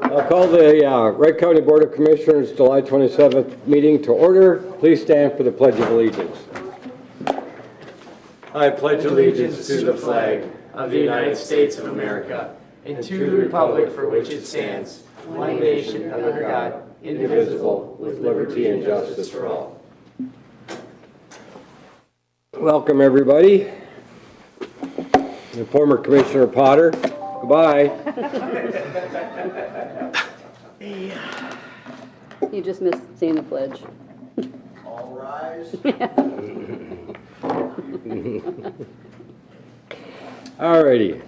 I'll call the Wright County Board of Commissioners July 27th meeting to order. Please stand for the Pledge of Allegiance. I pledge allegiance to the flag of the United States of America and to the republic for which it stands, one nation under God, indivisible, with liberty and justice for all. Welcome, everybody. And former Commissioner Potter, goodbye. You just missed saying the pledge. All rise. All righty.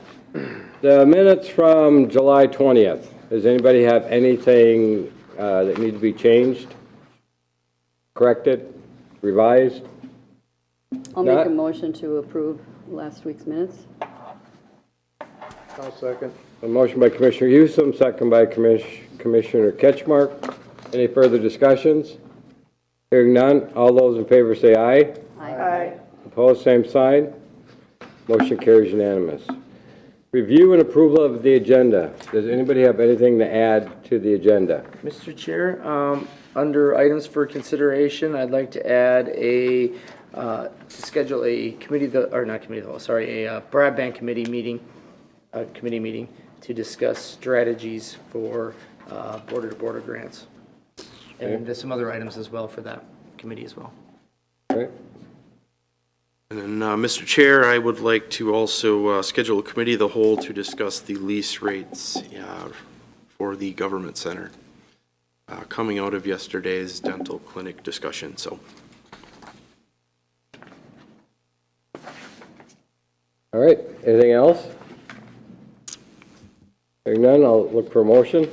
The minutes from July 20th. Does anybody have anything that needs to be changed, corrected, revised? I'll make a motion to approve last week's minutes. I'll second. A motion by Commissioner Hewsome, second by Commissioner Ketchmark. Any further discussions? Hearing none, all those in favor say aye. Aye. Opposed, same sign. Motion carries unanimous. Review and approval of the agenda. Does anybody have anything to add to the agenda? Mr. Chair, under items for consideration, I'd like to add schedule a broadband committee meeting to discuss strategies for border-to-border grants. And there's some other items as well for that committee as well. Okay. And then, Mr. Chair, I would like to also schedule a committee of the whole to discuss the lease rates for the government center, coming out of yesterday's dental clinic discussion. So, All right, anything else? Hearing none, I'll look for a motion.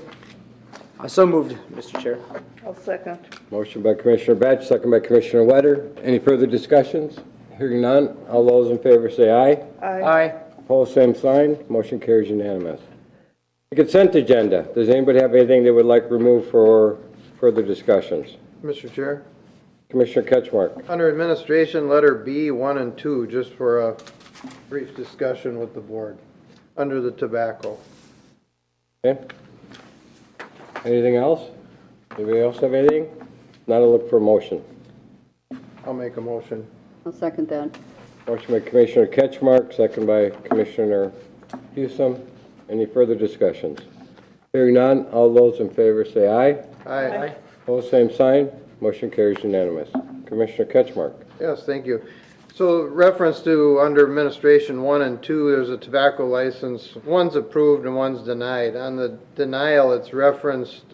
So moved, Mr. Chair. I'll second. Motion by Commissioner Batch, second by Commissioner Wetter. Any further discussions? Hearing none, all those in favor say aye. Aye. Opposed, same sign. Motion carries unanimous. The consent agenda. Does anybody have anything they would like removed for further discussions? Mr. Chair, Commissioner Ketchmark. under administration, letter B, 1 and 2, just for a brief discussion with the board, under the tobacco. Okay. Anything else? Anybody else have anything? Not a look for a motion. I'll make a motion. I'll second that. Motion by Commissioner Ketchmark, second by Commissioner Hewsome. Any further discussions? Hearing none, all those in favor say aye. Aye. Opposed, same sign. Motion carries unanimous. Commissioner Ketchmark. Yes, thank you. So reference to under administration 1 and 2, there's a tobacco license. One's approved and one's denied. On the denial, it's referenced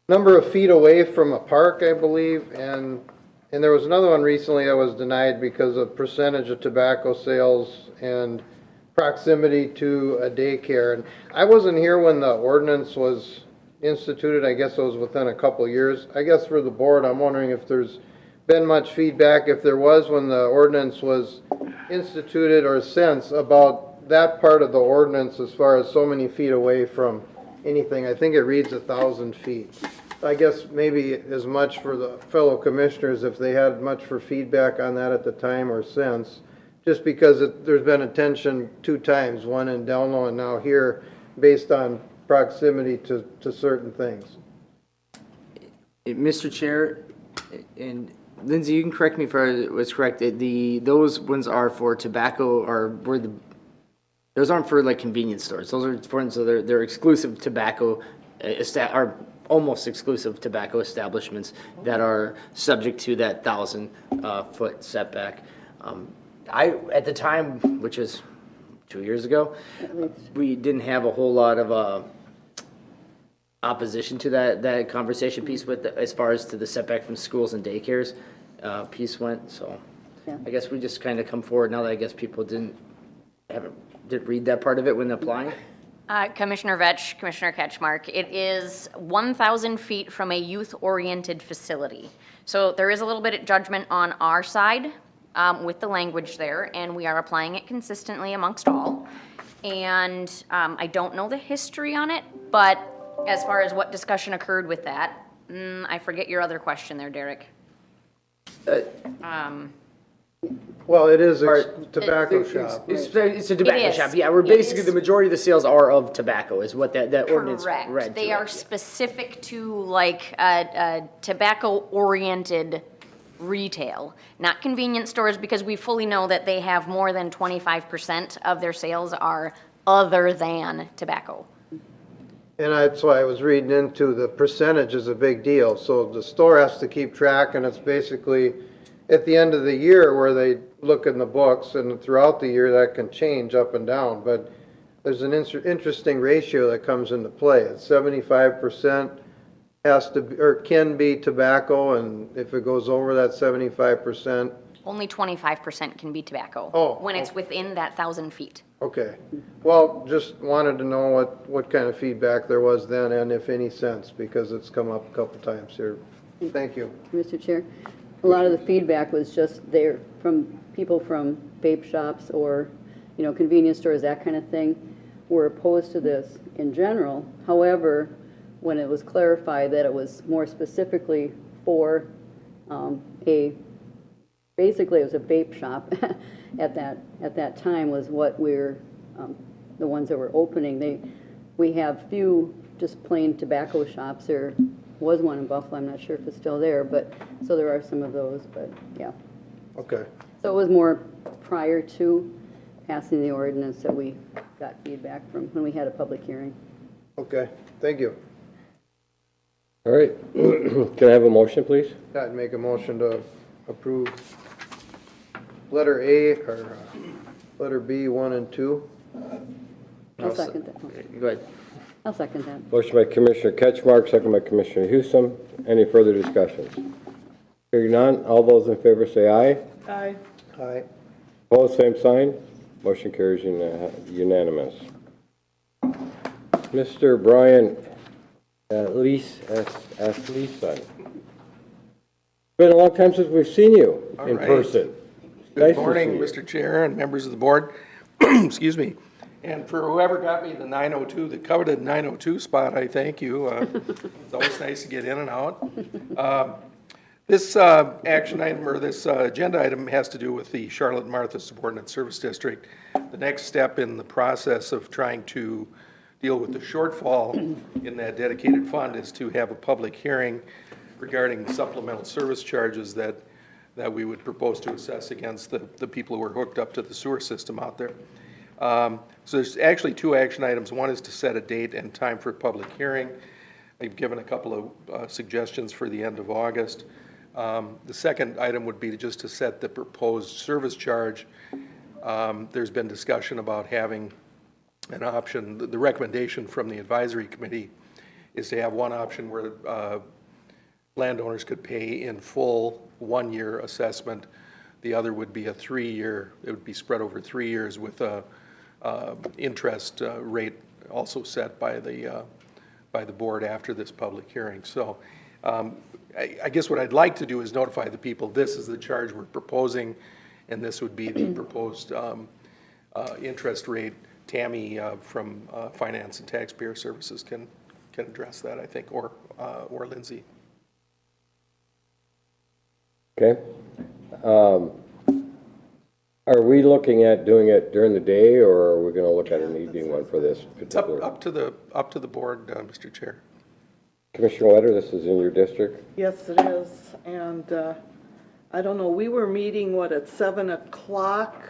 number of feet away from a park, I believe, and there was another one recently that was denied because of percentage of tobacco sales and proximity to a daycare. And I wasn't here when the ordinance was instituted. I guess it was within a couple of years. I guess for the board, I'm wondering if there's been much feedback, if there was when the ordinance was instituted, or since, about that part of the ordinance as far as so many feet away from anything. I think it reads 1,000 feet. I guess maybe as much for the fellow commissioners if they had much for feedback on that at the time or since, just because there's been attention 2 times, one in Delno and now here, based on proximity to certain things. Mr. Chair, and Lindsay, you can correct me if I was correct. Those ones are for tobacco, those aren't for like convenience stores. Those are for, so they're exclusive tobacco, are almost exclusive tobacco establishments that are subject to that 1,000-foot setback. At the time, which is 2 years ago, we didn't have a whole lot of opposition to that conversation piece with as far as to the setback from schools and daycares piece went. So Yeah. I guess we just kind of come forward now that I guess people didn't read that part of it when applying. Commissioner Vetch, Commissioner Ketchmark, it is 1,000 feet from a youth-oriented facility. So there is a little bit of judgment on our side with the language there, and we are applying it consistently amongst all. And I don't know the history on it, but as far as what discussion occurred with that, I forget your other question there, Derek. Well, it is Or- tobacco shop. It's a tobacco is. shop, yeah, where It basically is. the majority of the sales are of tobacco, is what that ordinance read Correct. to They it, are yeah. specific to like tobacco-oriented retail, not convenience stores, because we fully know that they have more than 25% of their sales are other than tobacco. And that's why I was reading into the percentage is a big deal. So the store has to keep track, and it's basically at the end of the year where they look in the books, and throughout the year that can change up and down. But there's an interesting ratio that comes into play. It's 75% has to be, or can be tobacco, and if it goes over that 75%, Only 25% can be tobacco. Oh, When it's within that 1,000 feet. okay. Well, just wanted to know what kind of feedback there was then, and if any sense, because it's come up a couple times here. Thank you. Mr. Chair, a lot of the feedback was just there from people from vape shops or, convenience stores, that kind of thing, were opposed to this in general. However, when it was clarified that it was more specifically for basically it was a vape shop at that time was what we're, the ones that were opening. We have few just plain tobacco shops. There was one in Buffalo, I'm not sure if it's still there, but, so there are some of those, but, yeah. Okay. So it was more prior to passing the ordinance that we got feedback from when we had a public hearing. Okay, thank you. All right. Can I have a motion, please? I'd make a motion to approve letter A, or letter B, 1 and 2. I'll second that. Go ahead. I'll second that. Motion by Commissioner Ketchmark, second by Commissioner Hewsome. Any further discussions? Hearing none, all those in favor say aye. Aye. Aye. Opposed, same sign. Motion carries unanimous. Mr. Brian Leeson. It's been a long time since we've seen you in right. person. Good Nice to morning, see you. Mr. Chair and members of the board. Excuse me. And for whoever got me the 902, the coveted 902 spot, I thank you. It's always nice to get in and out. This action item, or this agenda item, has to do with the Charlotte and Martha Subordinate Service District. The next step in the process of trying to deal with the shortfall in that dedicated fund is to have a public hearing regarding supplemental service charges that we would propose to assess against the people who are hooked up to the sewer system out there. So there's actually two action items. One is to set a date and time for a public hearing. I've given a couple of suggestions for the end of August. The second item would be just to set the proposed service charge. There's been discussion about having an option. The recommendation from the advisory committee is to have one option where landowners could pay in full 1-year assessment. The other would be a 3-year, it would be spread over 3 years with a interest rate also set by the board after this public hearing. So I guess what I'd like to do is notify the people, this is the charge we're proposing, and this would be the proposed interest rate. Tammy from Finance and Taxpayer Services can address that, I think, or Lindsay. Okay. Are we looking at doing it during the day, or are we going to look at an evening one for this It's particular? up to the board, Mr. Chair. Commissioner Letter, this is in your district. Yes, it is. And I don't know, we were meeting, at 7 o'clock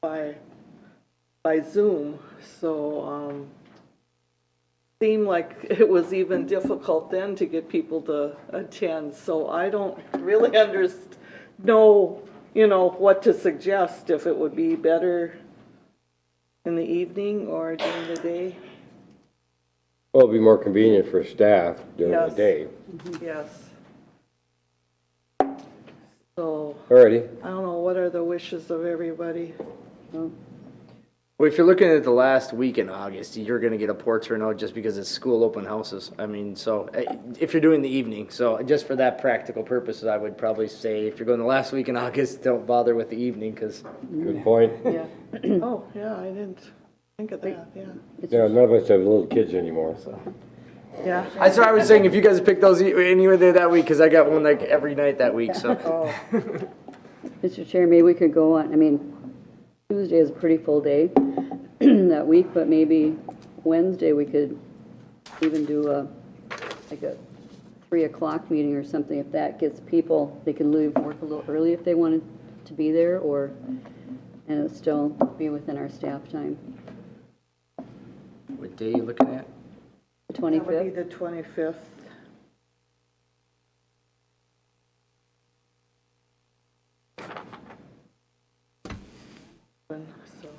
by Zoom. So seemed like it was even difficult then to get people to attend. So I don't really know, what to suggest, if it would be better in the evening or during the day. Well, it'll be more convenient for staff during the Yes. day. Yes. So Alrighty. I don't know, what are the wishes of everybody? Well, if you're looking at the last week in August, you're gonna get a poor turnout just because it's school open houses. I mean, so if you're doing the evening, so just for that practical purposes, I would probably say if you're going the last week in August, don't bother with the evening, because Good point. Yeah. Oh, yeah, I didn't think of that, yeah. Yeah, none of us have little kids anymore, so. Yeah. that's what I was saying, if you guys pick those anywhere there that week, because I got one like every night that week, so. Oh, Mr. Chair, maybe we could go on, I mean, Tuesday is a pretty full day that week, but maybe Wednesday we could even do like a 3 o'clock meeting or something. If that gets people, they can leave work a little early if they wanted to be there, or, and it'll still be within our staff time. What day are you looking at? The That would be 25th? the 25th. So,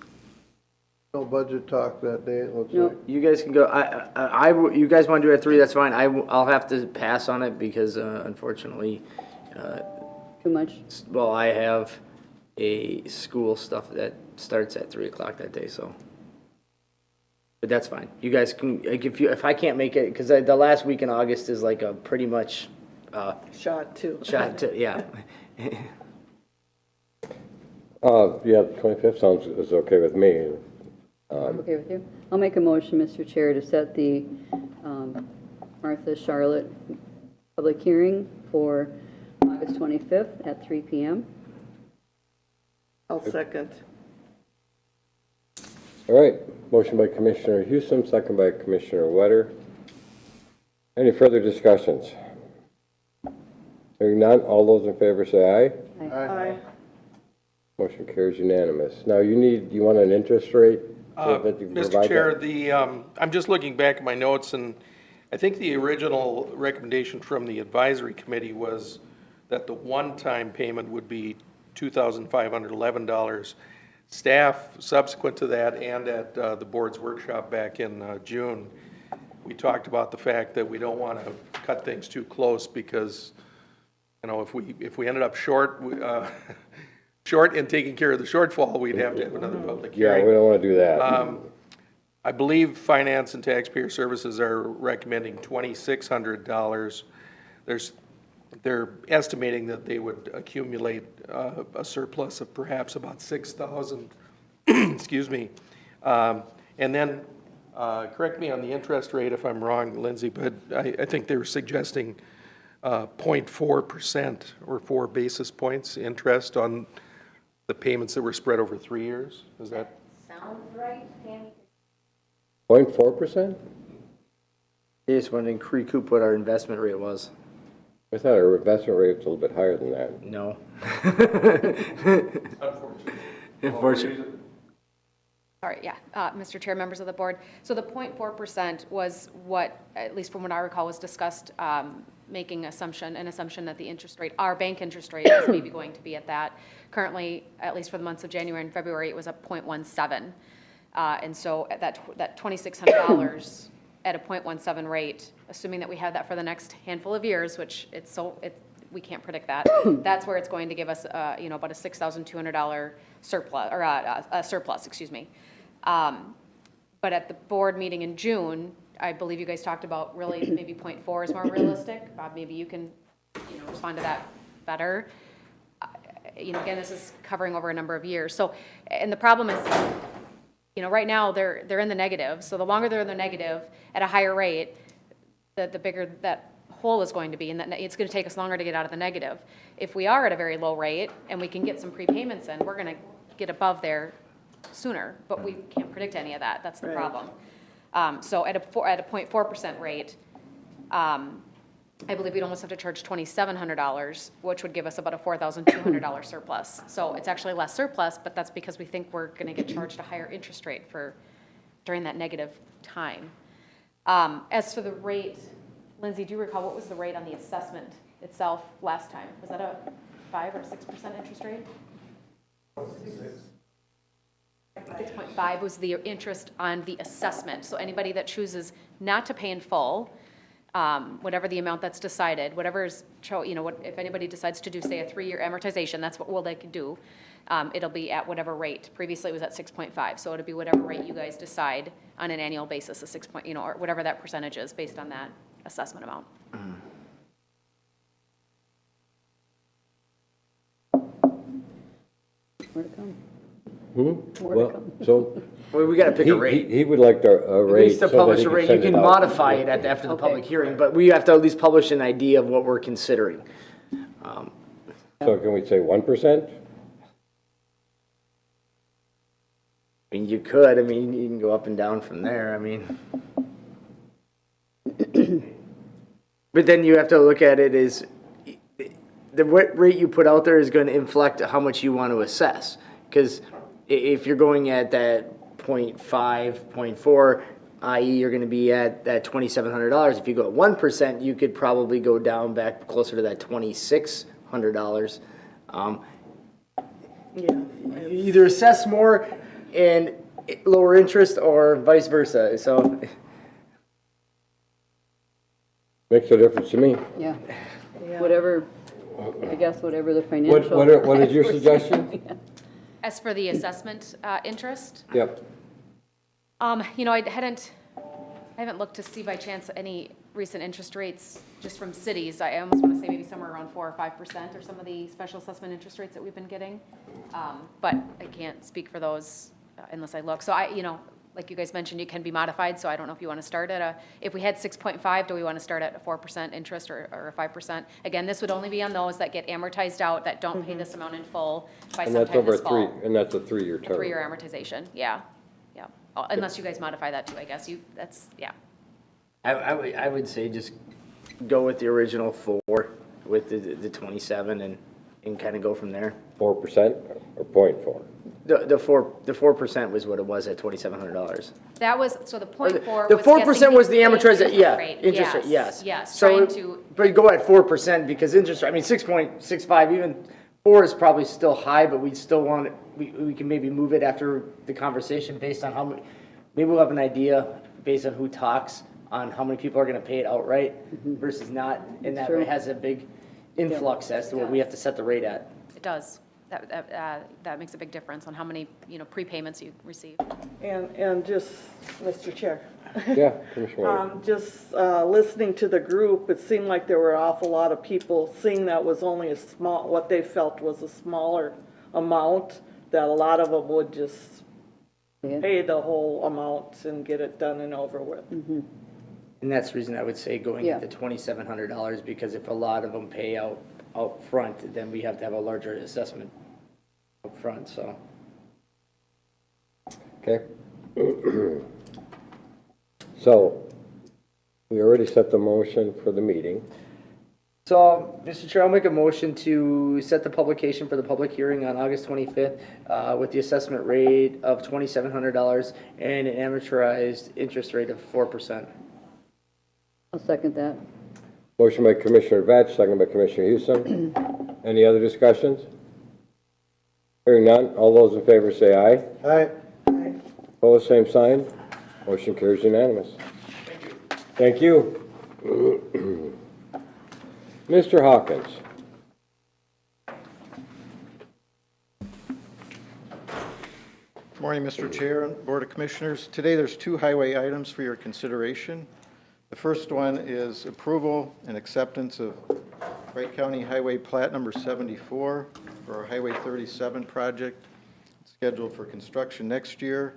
No budget talk that day, it looks No. like. You guys can go, you guys want to do it at 3, that's fine. I'll have to pass on it because unfortunately, Too much? well, I have a school stuff that starts at 3 o'clock that day, so. But that's fine. You guys can, like, if I can't make it, because the last week in August is like a pretty much, shot too. shot to, yeah. Yeah, the 25th is okay with me. Okay with you? I'll make a motion, Mr. Chair, to set the Martha Charlotte public hearing for August 25th at 3 p.m. I'll second. All right, motion by Commissioner Houston, second by Commissioner Wetter. Any further discussions? Hearing none, all those in favor say aye. Aye. Motion carries unanimous. Now, you want an interest rate? so that you can Mr. provide Chair, that? I'm just looking back at my notes, and I think the original recommendation from the advisory committee was that the one-time payment would be $2,511. Staff, subsequent to that, and at the board's workshop back in June, we talked about the fact that we don't want to cut things too close because, you know, if we ended up short, short in taking care of the shortfall, we'd have to have another public Yeah, hearing. we don't want to do that. I believe Finance and Taxpayer Services are recommending $2,600. They're estimating that they would accumulate a surplus of perhaps about 6,000, excuse me. And then, correct me on the interest rate if I'm wrong, Lindsay, but I think they were suggesting 0.4% or 4 basis points interest on the payments that were spread over 3 years. Is that? Sounds right, Tammy? 0.4%? They just wanted to recoup what our investment rate was. I thought our investment rate was a little bit higher than that. No. Unfortunately. Unfortunately. Sorry, yeah, Mr. Chair, members of the board. So the 0.4% was what, at least from what I recall, was discussed, making an assumption that the interest rate, our bank interest rate is maybe going to be at that. Currently, at least for the months of January and February, it was at 0.17. And so at that $2,600 at a 0.17 rate, assuming that we have that for the next handful of years, which we can't predict that, that's where it's going to give us, about a $6,200 surplus, or a surplus, excuse me. But at the board meeting in June, I believe you guys talked about really maybe 0.4 is more realistic. Bob, maybe you can, respond to that better. Again, this is covering over a number of years. So, and the problem is, right now they're in the negative. So the longer they're in the negative at a higher rate, the bigger that hole is going to be, and that it's going to take us longer to get out of the negative. If we are at a very low rate and we can get some prepayments in, we're going to get above there sooner, but we can't predict any of that. That's the Right. problem. So at a 0.4% rate, I believe we'd almost have to charge $2,700, which would give us about a $4,200 surplus. So it's actually less surplus, but that's because we think we're going to get charged a higher interest rate during that negative time. As for the rate, Lindsay, do you recall what was the rate on the assessment itself last time? Was that a 5 or 6% interest rate? 6.5 was the interest on the assessment. So anybody that chooses not to pay in full, whatever the amount that's decided, whatever is, if anybody decides to do, say, a 3-year amortization, that's what they can do. It'll be at whatever rate. Previously, it was at 6.5, so it'll be whatever rate you guys decide on an annual basis, a 6 point, or whatever that percentage is based on that assessment amount. More to come. Well, so Well, we got to pick he, a rate. he would like a At rate. least to so that publish he a rate, you send can it out. modify it after the public hearing, but we have to at least publish an idea of what we're considering. So can we say 1%? I mean, you could, I mean, you can go up and down from there, I mean. But then you have to look at it as, the rate you put out there is gonna inflect how much you want to assess. Because if you're going at that 0.5, 0.4, i.e. you're gonna be at that $2,700, if you go at 1%, you could probably go down back closer to that $2,600. Yeah. You either assess more and lower interest or vice versa, so. Makes a difference to me. Yeah, Yeah. whatever, I guess whatever the financial. What is your suggestion? As for the assessment interest, Yep. you know, I haven't looked to see by chance any recent interest rates just from cities. I almost want to say maybe somewhere around 4 or 5% or some of the special assessment interest rates that we've been getting. But I can't speak for those unless I look. So you know, like you guys mentioned, it can be modified, so I don't know if you want to start at if we had 6.5, do we want to start at a 4% interest or a 5%? Again, this would only be on those that get amortized out, that don't pay this amount in full by And that's sometime over this fall. and that's a 3-year term. 3-year amortization, yeah, yeah. Unless you guys modify that too, I guess. Yeah. I would say just go with the original 4 with the 27 and kind of go from there. 4% or 0.4? The 4% was what it was at $2,700. That was, so the 0.4 The was 4% was the interest amortization, yeah, rate. interest rate, yes. Yes, So, trying to, but go at 4% because interest, I mean, 6.65, even 4 is probably still high, but we still want, we can maybe move it after the conversation based on how many, maybe we'll have an idea based on who talks on how many people are gonna pay it outright versus not, and that True. has a big influx as to what we have to set the rate at. it does. That makes a big difference on how many, you know, prepayments you receive. And just, Mr. Chair, Yeah, Commissioner. just listening to the group, it seemed like there were an awful lot of people seeing that was only a small, what they felt was a smaller amount, that a lot of them would just Yeah. pay the whole amount and get it done and over with. And that's the reason I would say going Yeah. at the $2,700, because if a lot of them pay out front, then we have to have a larger assessment up front. So. Okay. So, we already set the motion for the meeting. So, Mr. Chair, I'll make a motion to set the publication for the public hearing on August 25th with the assessment rate of $2,700 and an amortized interest rate of 4%. I'll second that. Motion by Commissioner Vetch, second by Commissioner Houston. Any other discussions? Hearing none, all those in favor say aye. Aye. Opposed, same sign. Motion carries unanimous. Thank you. Thank you. Mr. Hawkins. Morning, Mr. Chair and Board of Commissioners. Today, there's 2 highway items for your consideration. The first one is approval and acceptance of Wright County Highway Plat number 74 for our Highway 37 project. It's scheduled for construction next year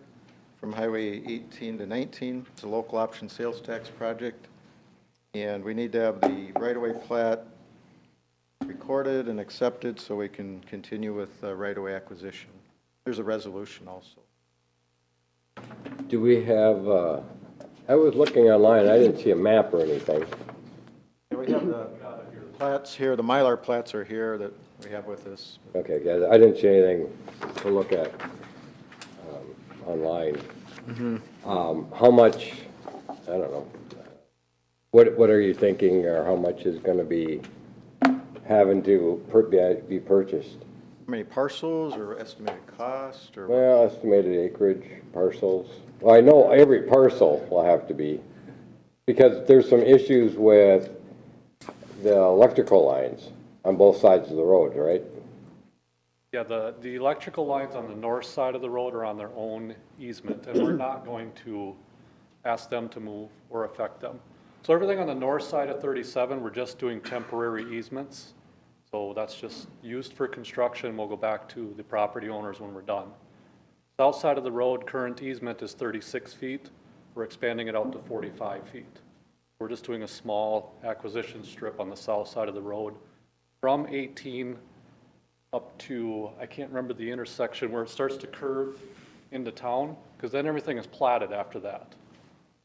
from Highway 18 to 19. It's a local option sales tax project. And we need to have the right-of-way plat recorded and accepted so we can continue with right-of-way acquisition. There's a resolution also. Do we have, I was looking online, I didn't see a map or anything. And we have the plats here, the Mylar plats are here that we have with us. Okay, guys, I didn't see anything to look at online. How much, I don't know, what are you thinking, or how much is gonna be having to be purchased? How many parcels or estimated cost or? Well, estimated acreage, parcels. Well, I know every parcel will have to be, because there's some issues with the electrical lines on both sides of the road, right? Yeah, the electrical lines on the north side of the road are on their own easement, and we're not going to ask them to move or affect them. So everything on the north side of 37, we're just doing temporary easements. So that's just used for construction. We'll go back to the property owners when we're done. South side of the road, current easement is 36 feet. We're expanding it out to 45 feet. We're just doing a small acquisition strip on the south side of the road from 18 up to, I can't remember the intersection where it starts to curve into town, because then everything is platted after that.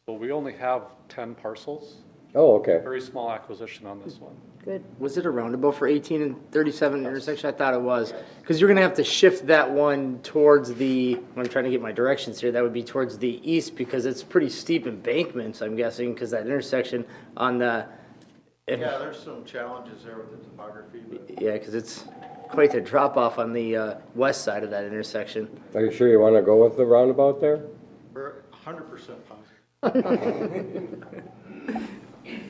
So we only have 10 parcels, Oh, okay. very small acquisition on this one. Good. Was it a roundabout for 18 and 37 intersection? I thought it was. Because you're going to have to shift that one towards the, I'm trying to get my directions here, that would be towards the east because it's pretty steep embankments, I'm guessing, because that intersection on the, Yeah, there's some challenges there with the topography, but yeah, because it's quite the drop off on the west side of that intersection. Are you sure you want to go with the roundabout there? we're 100% positive.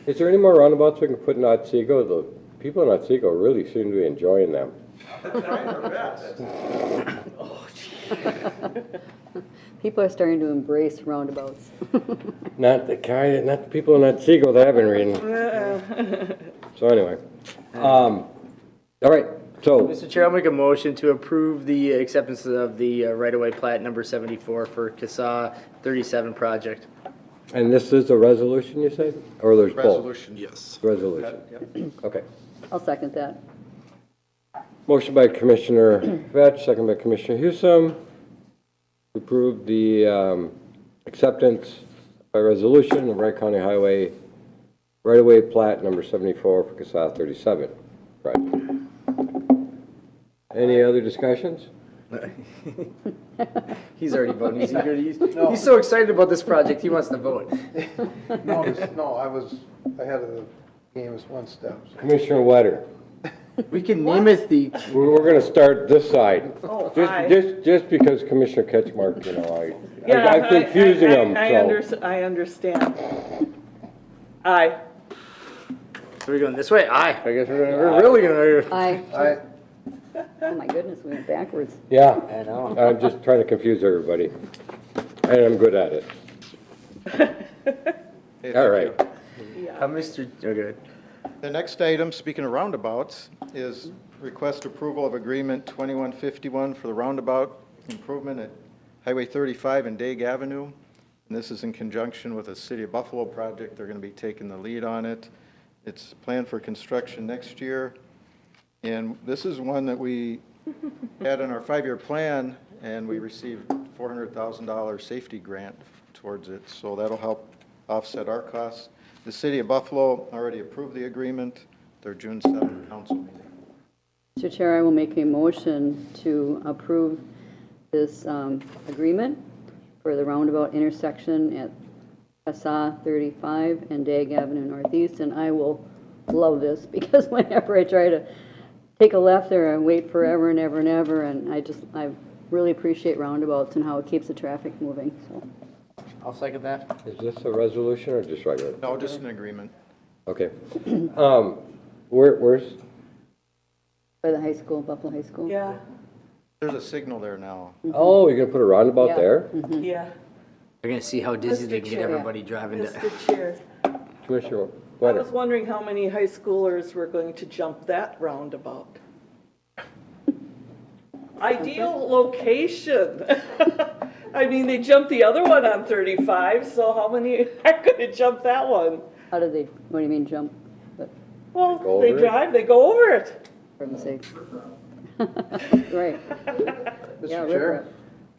Is there any more roundabouts we can put in Otsego? The people in Otsego really seem to be enjoying them. Trying our best. People are starting to embrace roundabouts. Not the people in Otsego that I've been reading. So anyway, all right, so, Mr. Chair, I'll make a motion to approve the acceptance of the right-of-way plat number 74 for CASA 37 project. and this is a resolution, you said? Or there's both? Resolution. Yes. Resolution. Okay. I'll second that. Motion by Commissioner Vetch, second by Commissioner Hewsome. To approve the acceptance by resolution of Wright County Highway right-of-way plat number 74 for CASA 37 project. Any other discussions? He's already voting. He's eager. He's so excited about this project, he wants to vote. No, I was ahead of the game is one step. Commissioner Wetter, We can name it the, we're going to start this side. Oh, aye. Just because Commissioner Ketchmark, you know, Yeah, I'm confusing them, so. I understand. Aye. are we going this way? Aye. I guess we're really gonna. Aye. Oh my goodness, we went backwards. Yeah, I know. I'm just trying to confuse everybody. And I'm good at it. All right. Mr. Okay. The next item, speaking of roundabouts, is request approval of agreement 2151 for the roundabout improvement at Highway 35 and Daig Avenue. And this is in conjunction with the City of Buffalo project. They're going to be taking the lead on it. It's planned for construction next year. And this is one that we had in our 5-year plan, and we received $400,000 safety grant towards it. So that'll help offset our costs. The City of Buffalo already approved the agreement, their June 7th council meeting. Mr. Chair, I will make a motion to approve this agreement for the roundabout intersection at CASA 35 and Daig Avenue Northeast, and I will love this because whenever I try to take a left there, I wait forever and ever and ever, and I really appreciate roundabouts and how it keeps the traffic moving, so. I'll second that. Is this a resolution or just regular? No, just an agreement. Okay. Where's, By the high school, Buffalo High School? Yeah, There's a signal there now. oh, you're gonna put a roundabout Yeah. there? yeah. They're gonna see how dizzy they can get Chair. everybody driving to. Mr. Chair, Commissioner I Wetter? was wondering how many high schoolers were going to jump that roundabout. Ideal location. I mean, they jumped the other one on 35, so how many are going to jump that one? How do they, what do you mean jump? But Well, Go they over it? drive, they go over it. for the sake. Right. Yeah, Mr. Chair?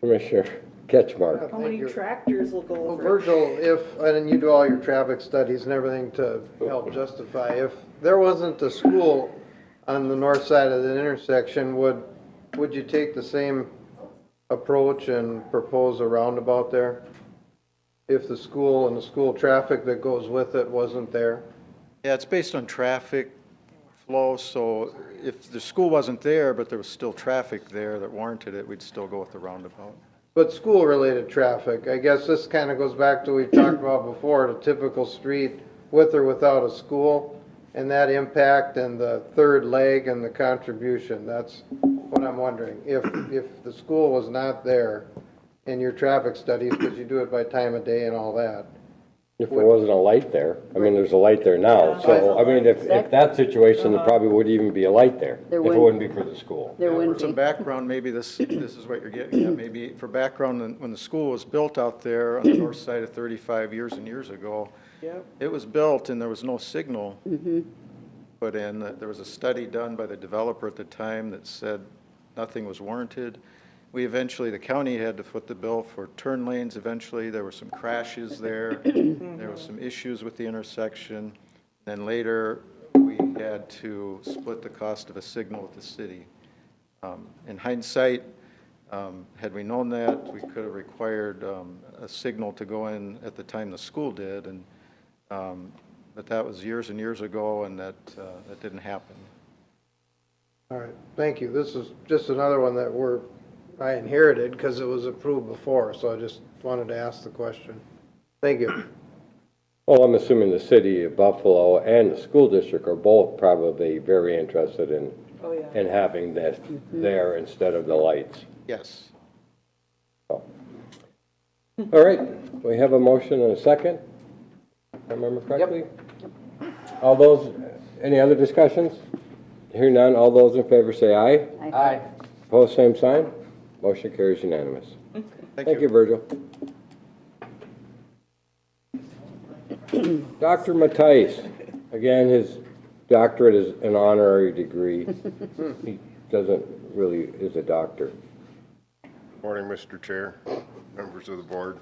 Commissioner Ketchmark? How many tractors will go Well, over it? Virgil, and you do all your traffic studies and everything to help justify, if there wasn't a school on the north side of the intersection, would you take the same approach and propose a roundabout there? If the school and the school traffic that goes with it wasn't there? Yeah, it's based on traffic flow, so if the school wasn't there, but there was still traffic there that warranted it, we'd still go with the roundabout. But school-related traffic, I guess this kind of goes back to what we talked about before, the typical street with or without a school, and that impact and the third leg and the contribution. That's what I'm wondering. If the school was not there in your traffic studies, because you do it by time of day and all that, If there wasn't a light there, I mean, there's a light there now, so, I mean, if that situation, there probably wouldn't even be a light there, if There it wouldn't. wouldn't be for the school. There For wouldn't some be. background, maybe this is what you're getting at, maybe for background, when the school was built out there on the north side of 35 years and years ago, Yep. it was built and there was no signal put in. There was a study done by the developer at the time that said nothing was warranted. We eventually, the county had to foot the bill for turn lanes eventually. There were some crashes there. There were some issues with the intersection. Then later, we had to split the cost of a signal with the city. In hindsight, had we known that, we could have required a signal to go in at the time the school did, and but that was years and years ago, and that didn't happen. All right, thank you. This is just another one that I inherited because it was approved before, so I just wanted to ask the question. Thank you. Well, I'm assuming the city of Buffalo and the school district are both probably very interested in, Oh, yeah. in having that there instead of the lights. Yes. So. All right, we have a motion and a second, if I remember correctly? All those, any other discussions? Hearing none, all those in favor say aye. Aye. Opposed, same sign. Motion carries unanimous. Thank you, Virgil. Dr. Matthijs, again, his doctorate is an honorary degree. He doesn't really, is a doctor. Morning, Mr. Chair, members of the board.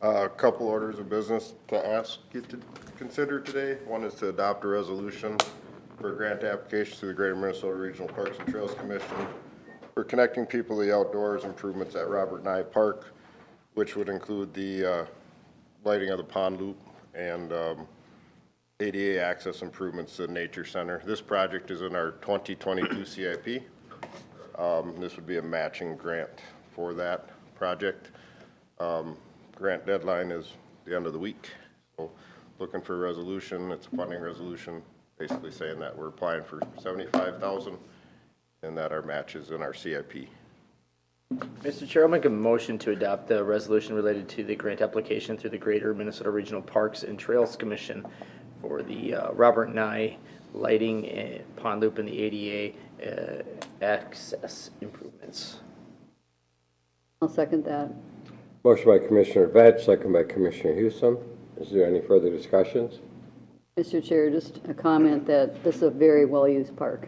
A couple orders of business to ask you to consider today. One is to adopt a resolution for grant applications to the Greater Minnesota Regional Parks and Trails Commission for connecting people to the outdoors improvements at Robert Nye Park, which would include the lighting of the pond loop and ADA access improvements to the Nature Center. This project is in our 2022 CIP. This would be a matching grant for that project. Grant deadline is the end of the week, so looking for a resolution. It's a funding resolution, basically saying that we're applying for $75,000 and that our match is in our CIP. Mr. Chair, I'll make a motion to adopt the resolution related to the grant application through the Greater Minnesota Regional Parks and Trails Commission for the Robert Nye lighting and pond loop and the ADA access improvements. I'll second that. Motion by Commissioner Vetch, second by Commissioner Houston. Is there any further discussions? Mr. Chair, just a comment that this is a very well-used park.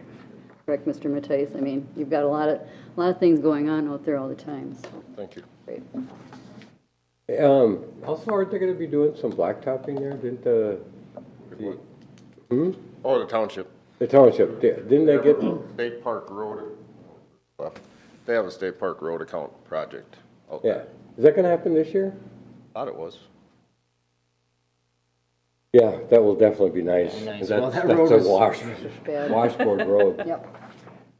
Correct, Mr. Matthijs? I mean, you've got a lot of things going on out there all the time, so. Thank you. Great. Also, aren't they gonna be doing some blacktopping there? Didn't the Oh, the township. the township, didn't they get? State Park Road. They have a State Park Road account project out Yeah. there. Is that gonna happen this year? Thought it was. Yeah, that will definitely be nice. Nice. That- Well, that that's road a is- Bad. washboard road. Yep.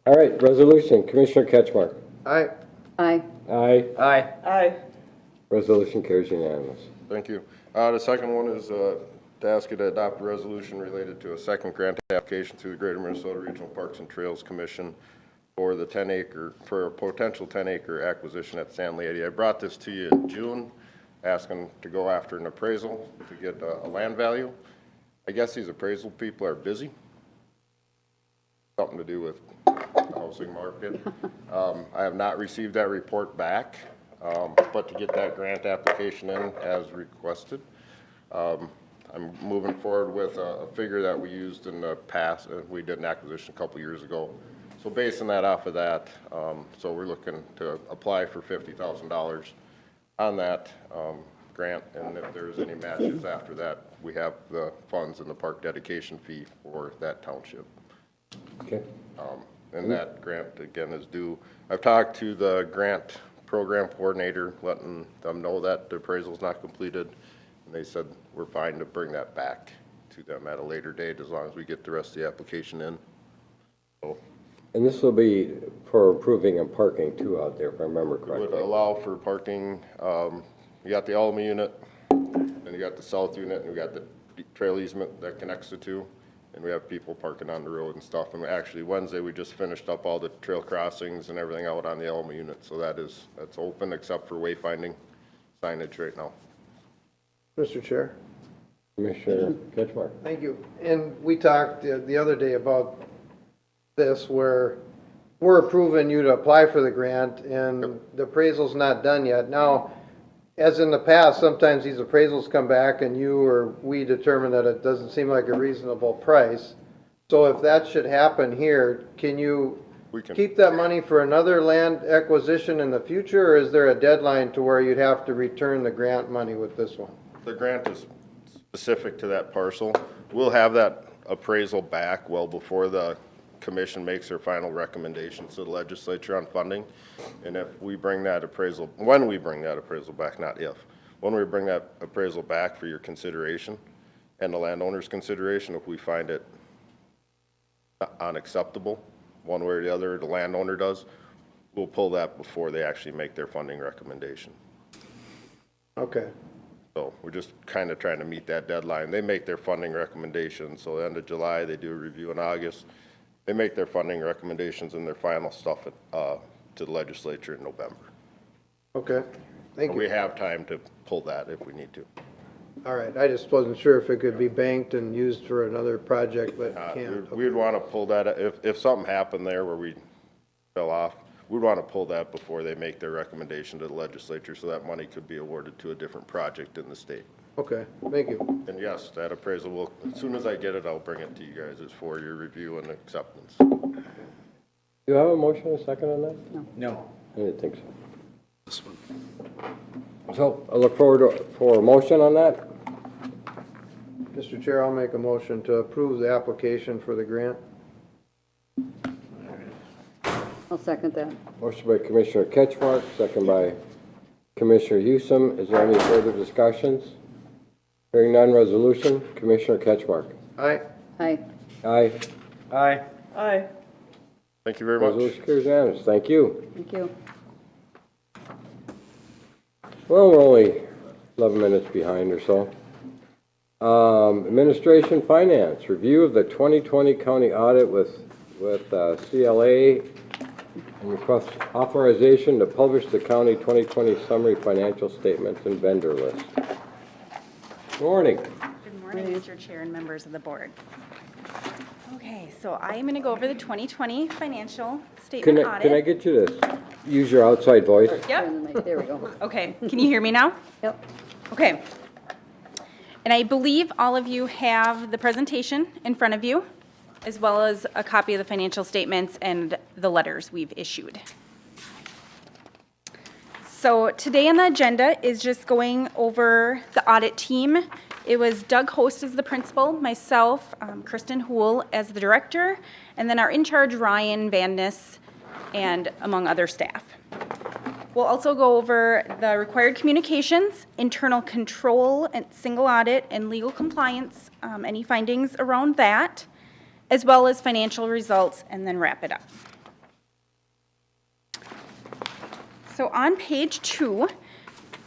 All right, resolution, Commissioner Ketchmark. Aye. Aye. Aye. Aye. Aye. Resolution carries unanimous. Thank you. The second one is to ask you to adopt a resolution related to a second grant application through the Greater Minnesota Regional Parks and Trails Commission for the for a potential 10-acre acquisition at San Lady. I brought this to you in June, asking to go after an appraisal to get a land value. I guess these appraisal people are busy. Something to do with the housing market. I have not received that report back, but to get that grant application in as requested. I'm moving forward with a figure that we used in the past. We did an acquisition a couple years ago. So basing that off of that, so we're looking to apply for $50,000 on that grant, and if there's any matches after that, we have the funds in the park dedication fee for that township. Okay. And that grant, again, is due. I've talked to the grant program coordinator, letting them know that the appraisal's not completed, and they said we're fine to bring that back to them at a later date as long as we get the rest of the application in. So And this will be for improving and parking too out there, if I remember it would correctly. allow for parking. You got the Alma unit, and you got the south unit, and we got the trail easement that connects the two. And we have people parking on the road and stuff. And actually Wednesday, we just finished up all the trail crossings and everything out on the Alma unit. So that's open except for wayfinding signage right now. Mr. Chair. Commissioner Ketchmark. Thank you. And we talked the other day about this where we're approving you to apply for the grant and the appraisal's not done yet. Now, as in the past, sometimes these appraisals come back and you or we determine that it doesn't seem like a reasonable price. So if that should happen here, can you We can- keep that money for another land acquisition in the future, or is there a deadline to where you'd have to return the grant money with this one? The grant is specific to that parcel. We'll have that appraisal back well before the commission makes their final recommendations to the legislature on funding. And if we bring that appraisal, when we bring that appraisal back, not if, when we bring that appraisal back for your consideration and the landowner's consideration, if we find it unacceptable, one way or the other, the landowner does, we'll pull that before they actually make their funding recommendation. Okay, So we're just kind of trying to meet that deadline. They make their funding recommendations, so the end of July, they do a review in August. They make their funding recommendations and their final stuff to the legislature in November. okay, thank We you. have time to pull that if we need to. All right, I just wasn't sure if it could be banked and used for another project, but can't. We would want to pull that, if something happened there where we fell off, we'd want to pull that before they make their recommendation to the legislature, so that money could be awarded to a different project in the state. Okay, thank you. And yes, that appraisal will, as soon as I get it, I'll bring it to you guys. It's for your review and acceptance. Do you have a motion, a second on that? No. I didn't think so. This one. So I look forward for a motion on that. Mr. Chair, I'll make a motion to approve the application for the grant. I'll second that. Motion by Commissioner Ketchmark, second by Commissioner Hewsome. Is there any further discussions? Hearing none, resolution. Commissioner Ketchmark. Aye. Aye. Aye. Aye. Aye. Thank you very much. Resolution carries unanimous. Thank you. Thank you. Well, we're only 11 minutes behind or so. Administration Finance, review of the 2020 county audit with CLA and request authorization to publish the county 2020 summary financial statements and vendor list. Morning. Good morning, Mr. Chair and members of the board. Okay, so I am going to go over the 2020 financial statement audit. Can I get you to use your outside voice? Yep. Turn the mic. There we go. Okay, can you hear me now? Yep. Okay. And I believe all of you have the presentation in front of you, as well as a copy of the financial statements and the letters we've issued. So today on the agenda is just going over the audit team. It was Doug Host as the principal, myself, Kristen Hool as the director, and then our in-charge Ryan Van Ness, and among other staff. We'll also go over the required communications, internal control, and single audit, and legal compliance, any findings around that, as well as financial results, and then wrap it up. So on page 2,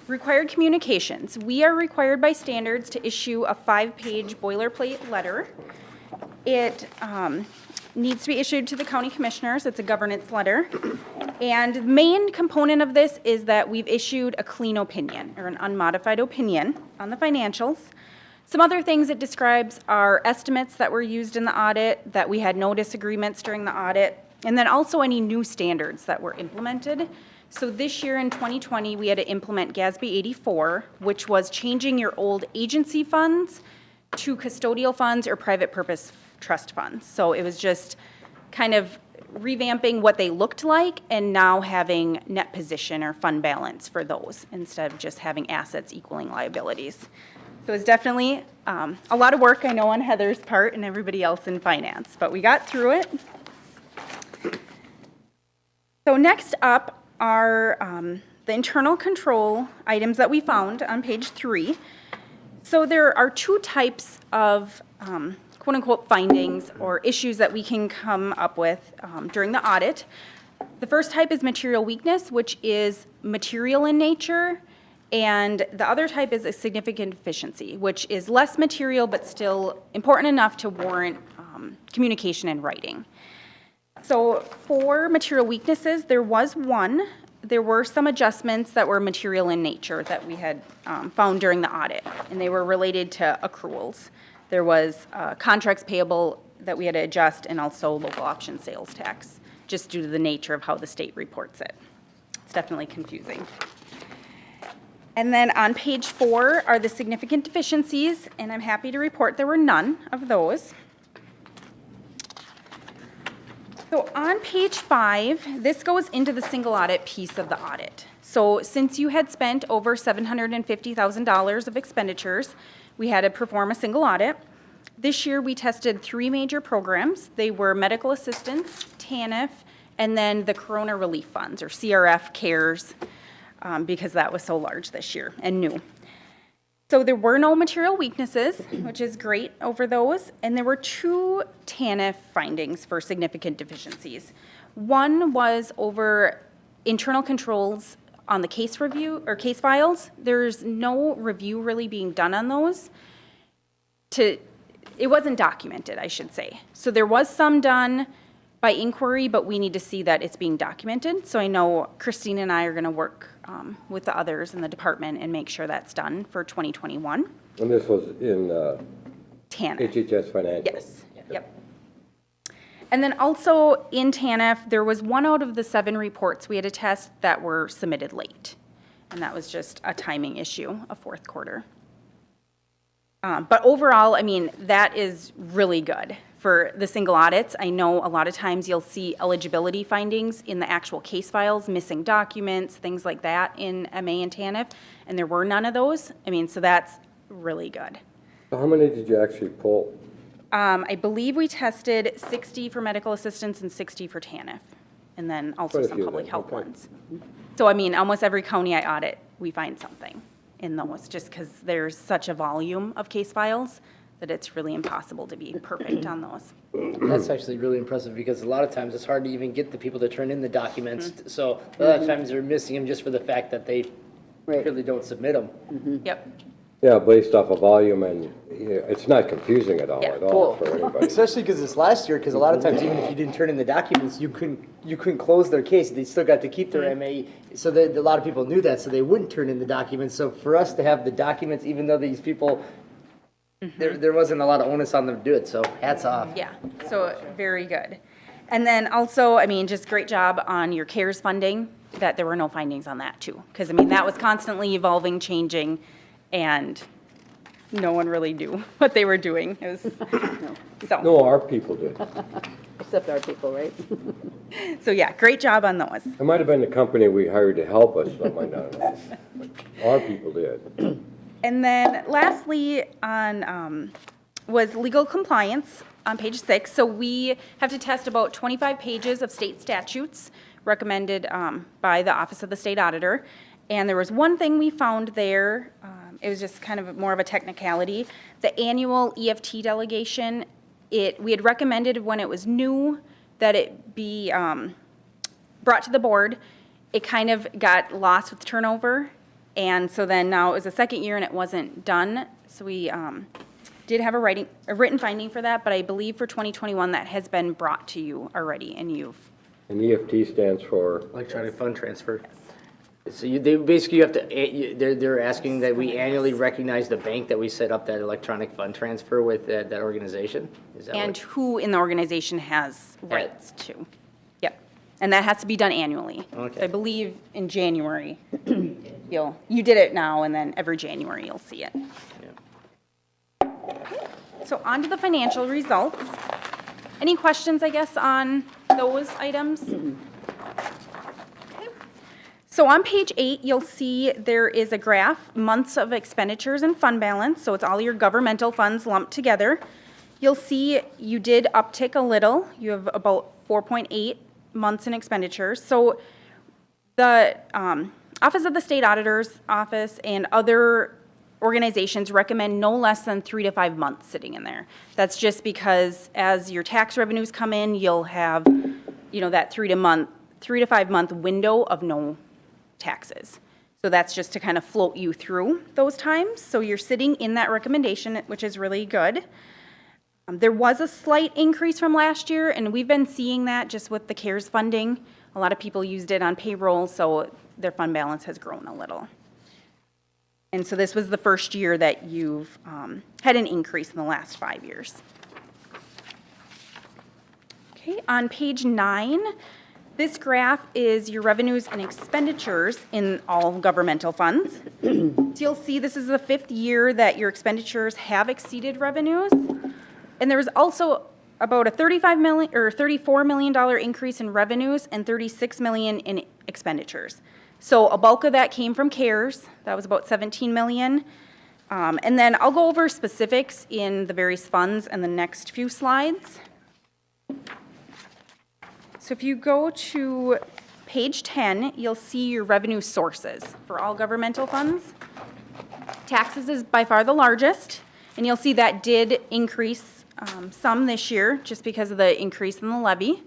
required communications. We are required by standards to issue a 5-page boilerplate letter. It needs to be issued to the county commissioners. It's a governance letter. And the main component of this is that we've issued a clean opinion, or an unmodified opinion on the financials. Some other things it describes are estimates that were used in the audit, that we had no disagreements during the audit, and then also any new standards that were implemented. So this year in 2020, we had to implement GASB 84, which was changing your old agency funds to custodial funds or private purpose trust funds. So it was just kind of revamping what they looked like and now having net position or fund balance for those instead of just having assets equaling liabilities. So it's definitely a lot of work, I know, on Heather's part and everybody else in finance, but we got through it. So next up are the internal control items that we found on page 3. So there are 2 types of quote-unquote findings or issues that we can come up with during the audit. The first type is material weakness, which is material in nature, and the other type is a significant deficiency, which is less material but still important enough to warrant communication in writing. So for material weaknesses, there was one. There were some adjustments that were material in nature that we had found during the audit, and they were related to accruals. There was contracts payable that we had to adjust, and also local option sales tax, just due to the nature of how the state reports it. It's definitely confusing. And then on page 4 are the significant deficiencies, and I'm happy to report there were none of those. So on page 5, this goes into the single audit piece of the audit. So since you had spent over $750,000 of expenditures, we had to perform a single audit. This year, we tested 3 major programs. They were medical assistance, TANF, and then the Corona Relief Funds, or CRF CARES, because that was so large this year and new. So there were no material weaknesses, which is great over those, and there were 2 TANF findings for significant deficiencies. One was over internal controls on the case review, or case files. There's no review really being done on those. It wasn't documented, I should say. So there was some done by inquiry, but we need to see that it's being documented. So I know Christine and I are gonna work with the others in the department and make sure that's done for 2021. And this was in TANF. HHS Financial? Yes, yep. And then also in TANF, there was 1 out of the 7 reports we had to test that were submitted late. And that was just a timing issue, a 4th quarter. But overall, I mean, that is really good for the single audits. I know a lot of times you'll see eligibility findings in the actual case files, missing documents, things like that in MA and TANF, and there were none of those. I mean, so that's really good. So how many did you actually pull? I believe we tested 60 for medical assistance and 60 for TANF, and then also Quite a some few public then, health okay. ones. So I mean, almost every county I audit, we find something in those, just because there's such a volume of case files that it's really impossible to be perfect on those. That's actually really impressive because a lot of times it's hard to even get the people to turn in the documents. So a lot of times they're missing them just for the fact that they Right. really don't submit them. Yep. Yeah, based off of volume, and it's not confusing at all, Yeah. at all for anybody. Especially because this last year, because a lot of times even if you didn't turn in the documents, you couldn't close their case. They still got to keep their MA. So a lot of people knew that, so they wouldn't turn in the documents. So for us to have the documents, even though these people, there wasn't a lot of onus on them to do it. So hats off. Yeah, so very good. And then also, I mean, just great job on your CARES funding, that there were no findings on that too. Because I mean, that was constantly evolving, changing, and no one really knew what they were doing. It was, so. No, our people did. Except our people, right? So yeah, great job on those. It might have been the company we hired to help us, that might not have. But our people did. And then lastly, on, was legal compliance on page 6. So we have to test about 25 pages of state statutes recommended by the Office of the State Auditor. And there was one thing we found there, it was just kind of more of a technicality. The annual EFT delegation, we had recommended when it was new that it be brought to the board. It kind of got lost with turnover. And so then now it was the 2nd year and it wasn't done. So we did have a written finding for that, but I believe for 2021 that has been brought to you already and you've. And EFT stands for? Electronic fund transfer. So you have to, they're asking that we annually recognize the bank that we set up that electronic fund transfer with that organization? Is that And what- who in the organization has rights to. Yep. And that has to be done annually. Okay. I believe in January, you did it now and then every January you'll see it. Yeah. So on to the financial results. Any questions, I guess, on those items? Okay. So on page 8, you'll see there is a graph, months of expenditures and fund balance. So it's all your governmental funds lumped together. You'll see you did uptick a little. You have about 4.8 months in expenditures. So the Office of the State Auditor's Office and other organizations recommend no less than 3 to 5 months sitting in there. That's just because as your tax revenues come in, you'll have, that 3 to 5 month window of no taxes. So that's just to kind of float you through those times. So you're sitting in that recommendation, which is really good. There was a slight increase from last year, and we've been seeing that just with the CARES funding. A lot of people used it on payroll, so their fund balance has grown a little. And so this was the first year that you've had an increase in the last 5 years. Okay, on page 9, this graph is your revenues and expenditures in all governmental funds. So you'll see this is the 5th year that your expenditures have exceeded revenues. And there was also about a $34 million increase in revenues and $36 million in expenditures. So a bulk of that came from CARES. That was about $17 million. And then I'll go over specifics in the various funds in the next few slides. So if you go to page 10, you'll see your revenue sources for all governmental funds. Taxes is by far the largest, and you'll see that did increase some this year just because of the increase in the levy.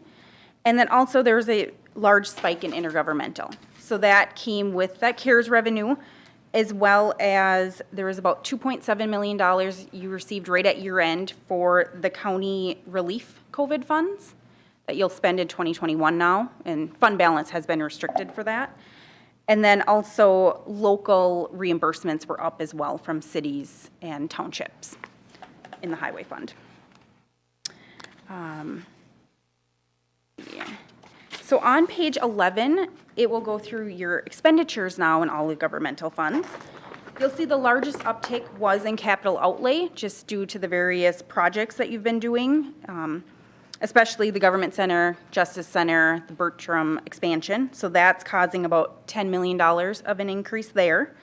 And then also there was a large spike in intergovernmental. So that came with that CARES revenue, as well as there was about $2.7 million you received right at year end for the county relief COVID funds that you'll spend in 2021 now, and fund balance has been restricted for that. And then also local reimbursements were up as well from cities and townships in the highway fund. So on page 11, it will go through your expenditures now in all the governmental funds. You'll see the largest uptick was in capital outlay, just due to the various projects that you've been doing, especially the Government Center, Justice Center, the Bertram expansion. So that's causing about $10 million of an increase there.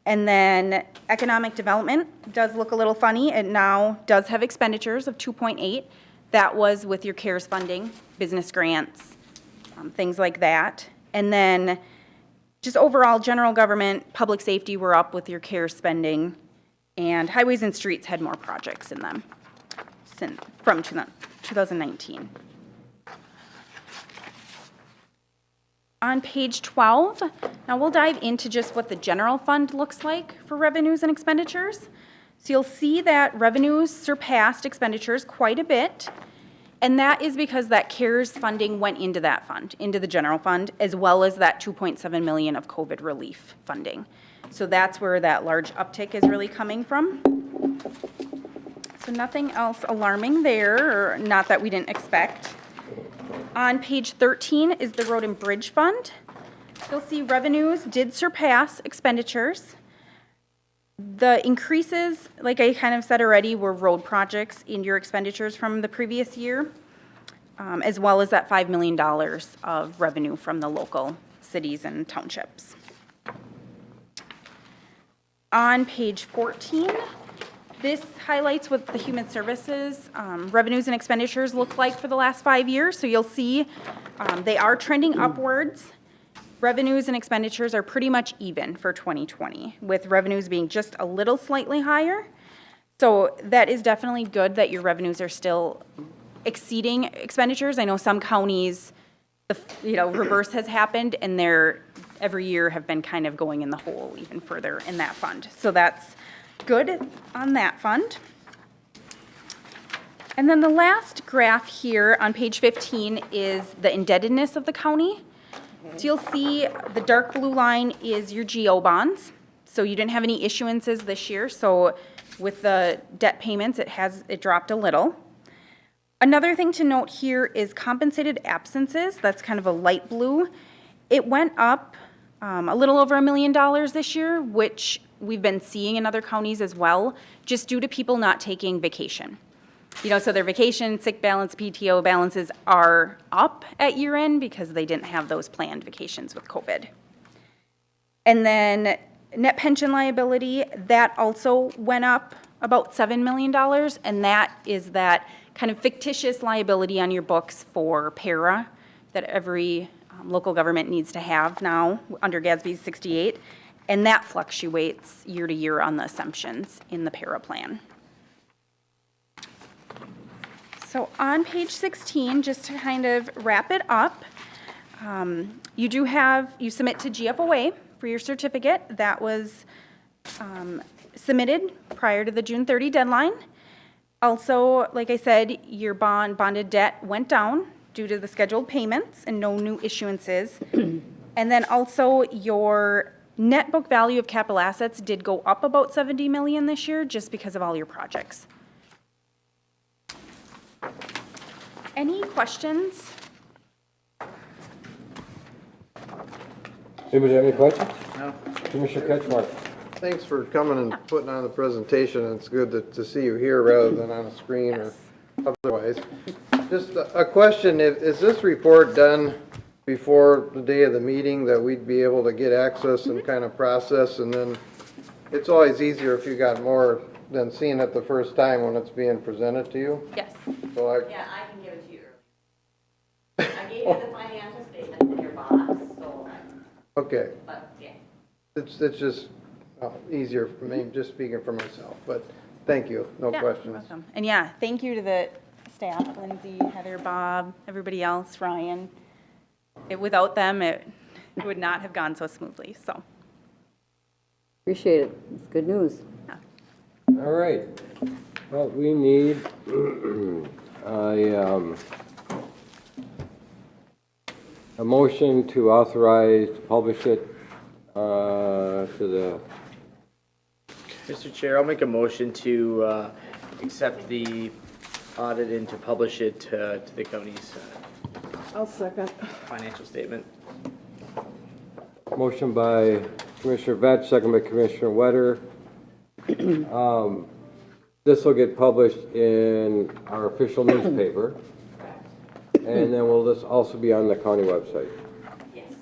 And then economic development does look a little funny. It now does have expenditures of 2.8. That was with your CARES funding, business grants, things like that. And then just overall general government, public safety were up with your CARES spending, and highways and streets had more projects in them from 2019. On page 12, now we'll dive into just what the general fund looks like for revenues and expenditures. So you'll see that revenues surpassed expenditures quite a bit, and that is because that CARES funding went into that fund, into the general fund, as well as that $2.7 million of COVID relief funding. So that's where that large uptick is really coming from. So nothing else alarming there, or not that we didn't expect. On page 13 is the Road and Bridge Fund. You'll see revenues did surpass expenditures. The increases, like I kind of said already, were road projects in your expenditures from the previous year, as well as that $5 million of revenue from the local cities and townships. On page 14, this highlights what the human services revenues and expenditures look like for the last 5 years. So you'll see they are trending upwards. Revenues and expenditures are pretty much even for 2020, with revenues being just a little slightly higher. So that is definitely good that your revenues are still exceeding expenditures. I know some counties, reverse has happened, and they're every year have been kind of going in the hole even further in that fund. So that's good on that fund. And then the last graph here on page 15 is the indebtedness of the county. So you'll see the dark blue line is your GO bonds. So you didn't have any issuances this year. So with the debt payments, it dropped a little. Another thing to note here is compensated absences. That's kind of a light blue. It went up a little over $1 million this year, which we've been seeing in other counties as well, just due to people not taking vacation. So their vacation, sick balance, PTO balances are up at year end because they didn't have those planned vacations with COVID. And then net pension liability, that also went up about $7 million, and that is that kind of fictitious liability on your books for para that every local government needs to have now under GASB 68, and that fluctuates year to year on the assumptions in the para plan. So on page 16, just to kind of wrap it up, you submit to GFOA for your certificate. That was submitted prior to the June 30 deadline. Also, like I said, your bonded debt went down due to the scheduled payments and no new issuances. And then also your net book value of capital assets did go up about $70 million this year just because of all your projects. Any questions? Anybody have any questions? No. Commissioner Ketchmark. Thanks for coming and putting on the presentation. It's good to see you here rather than on a screen or otherwise. Just a question, is this report done before the day of the meeting that we'd be able to get access and kind of process? And then it's always easier if you got more than seeing it the first time when it's being presented to you. Yes. So Yeah, I can give it to you early. I gave you the financial statements in your box, so, okay, but, yeah. it's just easier for me, just speaking for myself, but thank you, no Yeah, questions. you're welcome. And yeah, thank you to the staff, Lindsay, Heather, Bob, everybody else, Ryan. Without them, it would not have gone so smoothly, so. Appreciate it. It's good news. All right. Well, we need a motion to authorize to publish it to the, Mr. Chair, I'll make a motion to accept the audit and to publish it to the county's I'll second. financial statement. motion by Commissioner Vetch, second by Commissioner Wetter. This will get published in our official newspaper, and then will this also be on the county website? Yes.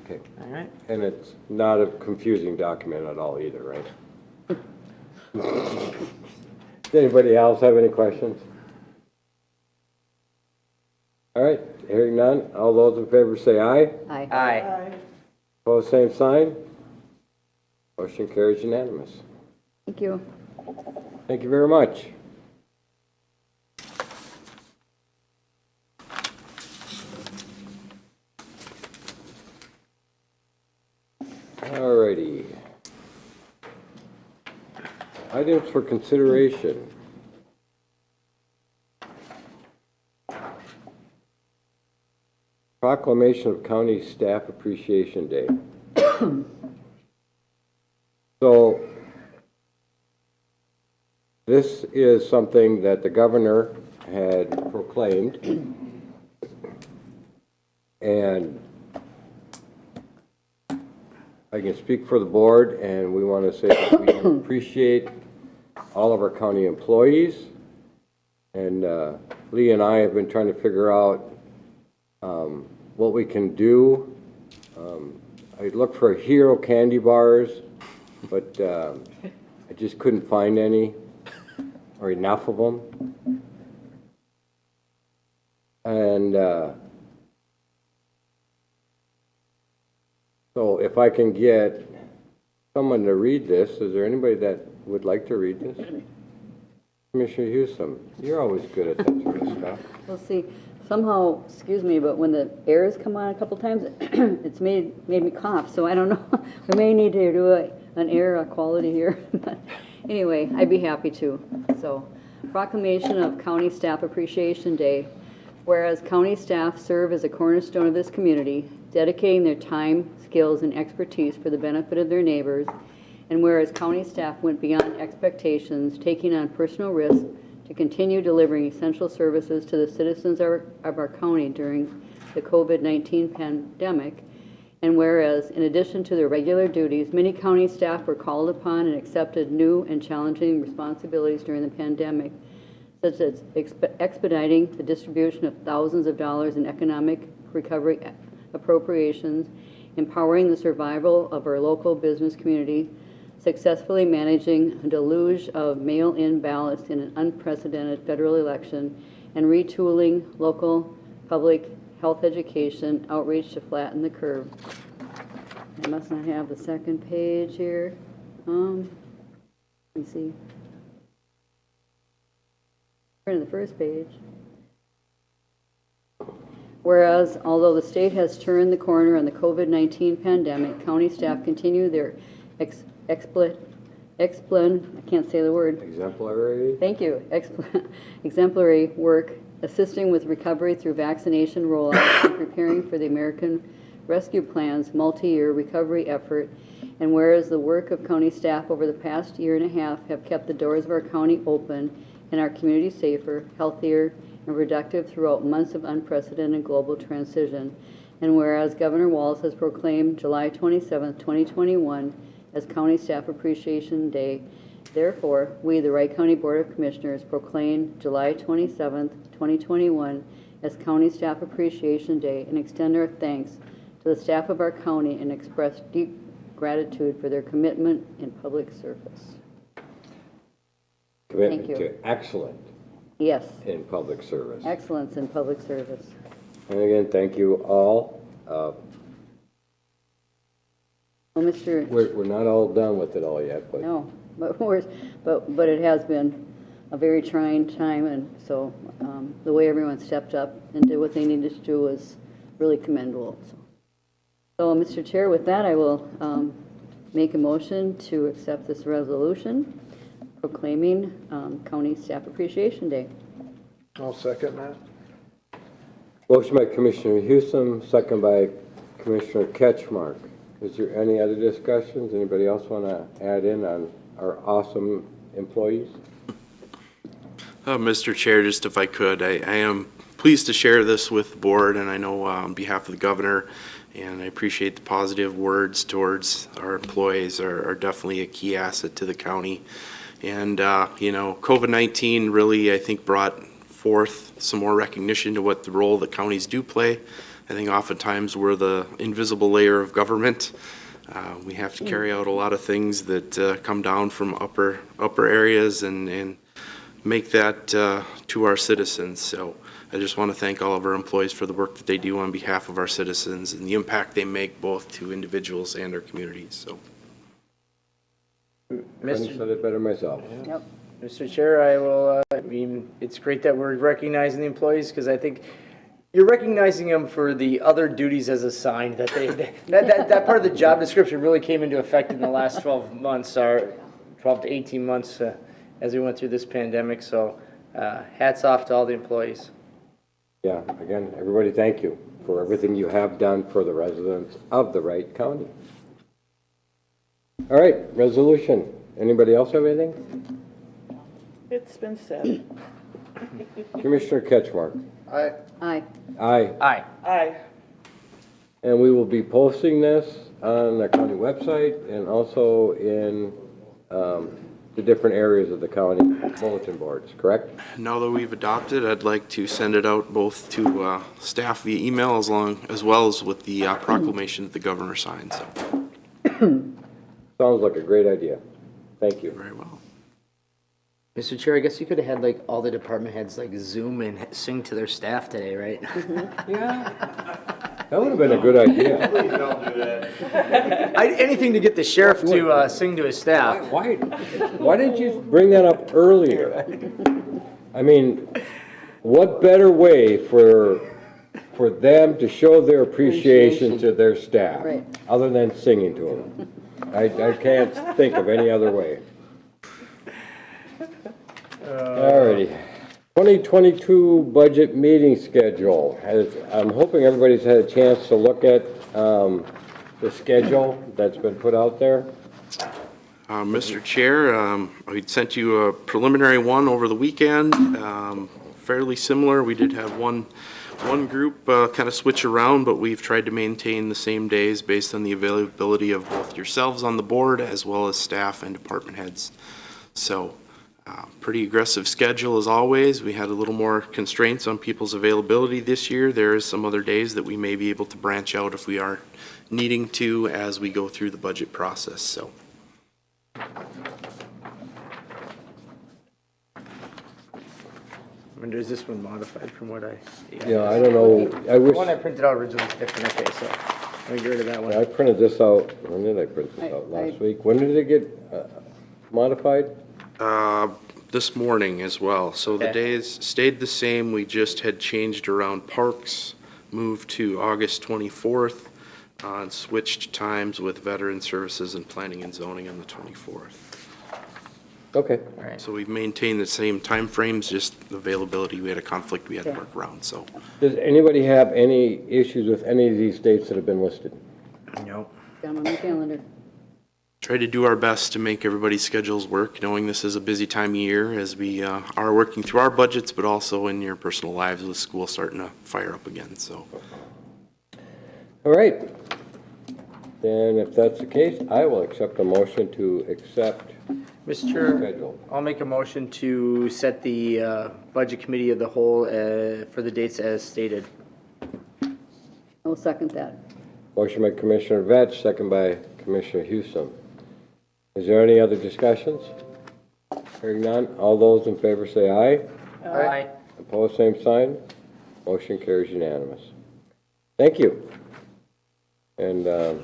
Okay. All right. And it's not a confusing document at all either, right? Does anybody else have any questions? All right, hearing none, all those in favor say aye. Aye. Aye. Aye. Opposed, same sign. Motion carries unanimous. Thank you. Thank you very much. All righty. Items for consideration. Proclamation of County Staff Appreciation Day. So, this is something that the governor had proclaimed, and I can speak for the board, and we want to say that we appreciate all of our county employees, and Lee and I have been trying to figure out what we can do. I looked for hero candy bars, but I just couldn't find any or enough of them. And so if I can get someone to read this, is there anybody that would like to read this? Commissioner Houston, you're always good at that sort of stuff. We'll see. Somehow, excuse me, but when the airs come on a couple times, it's made me cough, so I don't know. We may need to do an air quality here. But anyway, I'd be happy to. So, Proclamation of County Staff Appreciation Day. Whereas county staff serve as a cornerstone of this community, dedicating their time, skills, and expertise for the benefit of their neighbors, and whereas county staff went beyond expectations, taking on personal risks to continue delivering essential services to the citizens of our county during the COVID-19 pandemic, and whereas, in addition to their regular duties, many county staff were called upon and accepted new and challenging responsibilities during the pandemic, such as expediting the distribution of thousands of dollars in economic recovery appropriations, empowering the survival of our local business community, successfully managing a deluge of mail-in ballots in an unprecedented federal election, and retooling local public health education outreach to flatten the curve. I must not have the second page here. Let me see. Turn to the first page. Whereas, although the state has turned the corner on the COVID-19 pandemic, county staff continue their I can't say the word. Exemplary. Thank you. Exemplary work, assisting with recovery through vaccination rollout and preparing for the American Rescue Plan's multi-year recovery effort. And whereas the work of county staff over the past year and a half have kept the doors of our county open and our community safer, healthier, and productive throughout months of unprecedented global transition. And whereas Governor Walz has proclaimed July 27, 2021 as County Staff Appreciation Day, Therefore, we, the Wright County Board of Commissioners, proclaim July 27th, 2021 as County Staff Appreciation Day and extend our thanks to the staff of our county and express deep gratitude for their commitment in public service. Commitment Thank you. to excellent Yes, in public service. excellence in public service. And again, thank you all. Well, Mr. We're not all done with it all yet, but No, but it has been a very trying time, and so the way everyone stepped up and did what they needed to do was really commendable. So, Mr. Chair, with that, I will make a motion to accept this resolution proclaiming County Staff Appreciation Day. I'll second that. motion by Commissioner Houston, second by Commissioner Ketchmark. Is there any other discussions? Anybody else want to add in on our awesome employees? Mr. Chair, just if I could, I am pleased to share this with the board, and I know on behalf of the governor, and I appreciate the positive words towards our employees are definitely a key asset to the county. And, you know, COVID-19 really, I think, brought forth some more recognition to what the role that counties do play. I think oftentimes we're the invisible layer of government. We have to carry out a lot of things that come down from upper areas and make that to our citizens. So I just want to thank all of our employees for the work that they do on behalf of our citizens and the impact they make both to individuals and our communities. So. Couldn't said it better myself. Yep. Mr. Chair, I will, I mean, it's great that we're recognizing the employees, because I think you're recognizing them for the other duties as assigned, that that part of the job description really came into effect in the last 12 months, or 12 to 18 months as we went through this pandemic, so hats off to all the employees. Yeah, again, everybody, thank you for everything you have done for the residents of the Wright County. All right, resolution. Anybody else have anything? It's been said. Commissioner Ketchmark. Aye. Aye. Aye. Aye. Aye. And we will be posting this on the county website and also in the different areas of the county bulletin boards, correct? Now that we've adopted, I'd like to send it out both to staff via email as well as with the proclamation that the governor signed. So. Sounds like a great idea. Thank you. Very well. Mr. Chair, I guess you could have had like all the department heads like Zoom and sing to their staff today, right? That would have been a good idea. Please don't do that. Anything to get the sheriff to sing to his staff. Why didn't you bring that up earlier? I mean, what better way for them to show their appreciation to their staff, Right. other than singing to them? I can't think of any other way. Alrighty. 2022 budget meeting schedule. I'm hoping everybody's had a chance to look at the schedule that's been put out there. Mr. Chair, I sent you a preliminary one over the weekend, fairly similar. We did have one group kind of switch around, but we've tried to maintain the same days based on the availability of both yourselves on the board as well as staff and department heads. So pretty aggressive schedule as always. We had a little more constraints on people's availability this year. There is some other days that we may be able to branch out if we are needing to as we go through the budget process. So. I wonder, is this one modified from what I? Yeah, I don't know. I The wish one I printed out originally is different. Okay, so let me get rid of that one. I printed this out. When did I print this out? Last week. When did it get modified? This morning as well. So the Okay. days stayed the same. We just had changed around parks, moved to August 24th, and switched times with veteran services and planning and zoning on the 24th. Okay. All right. So we've maintained the same time frames, just availability. We had a conflict we had to work around, so. Does anybody have any issues with any of these dates that have been listed? No. Got them on my calendar. Try to do our best to make everybody's schedules work, knowing this is a busy time of year as we are working through our budgets, but also in your personal lives with school starting to fire up again, so. All right. Then if that's the case, I will accept a motion to accept Mr. Chair, schedule. I'll make a motion to set the Budget Committee of the whole for the dates as stated. I will second that. Motion by Commissioner Vetch, second by Commissioner Houston. Is there any other discussions? Hearing none, all those in favor say aye. Aye. Opposed, same sign. Motion carries unanimous. Thank you. And I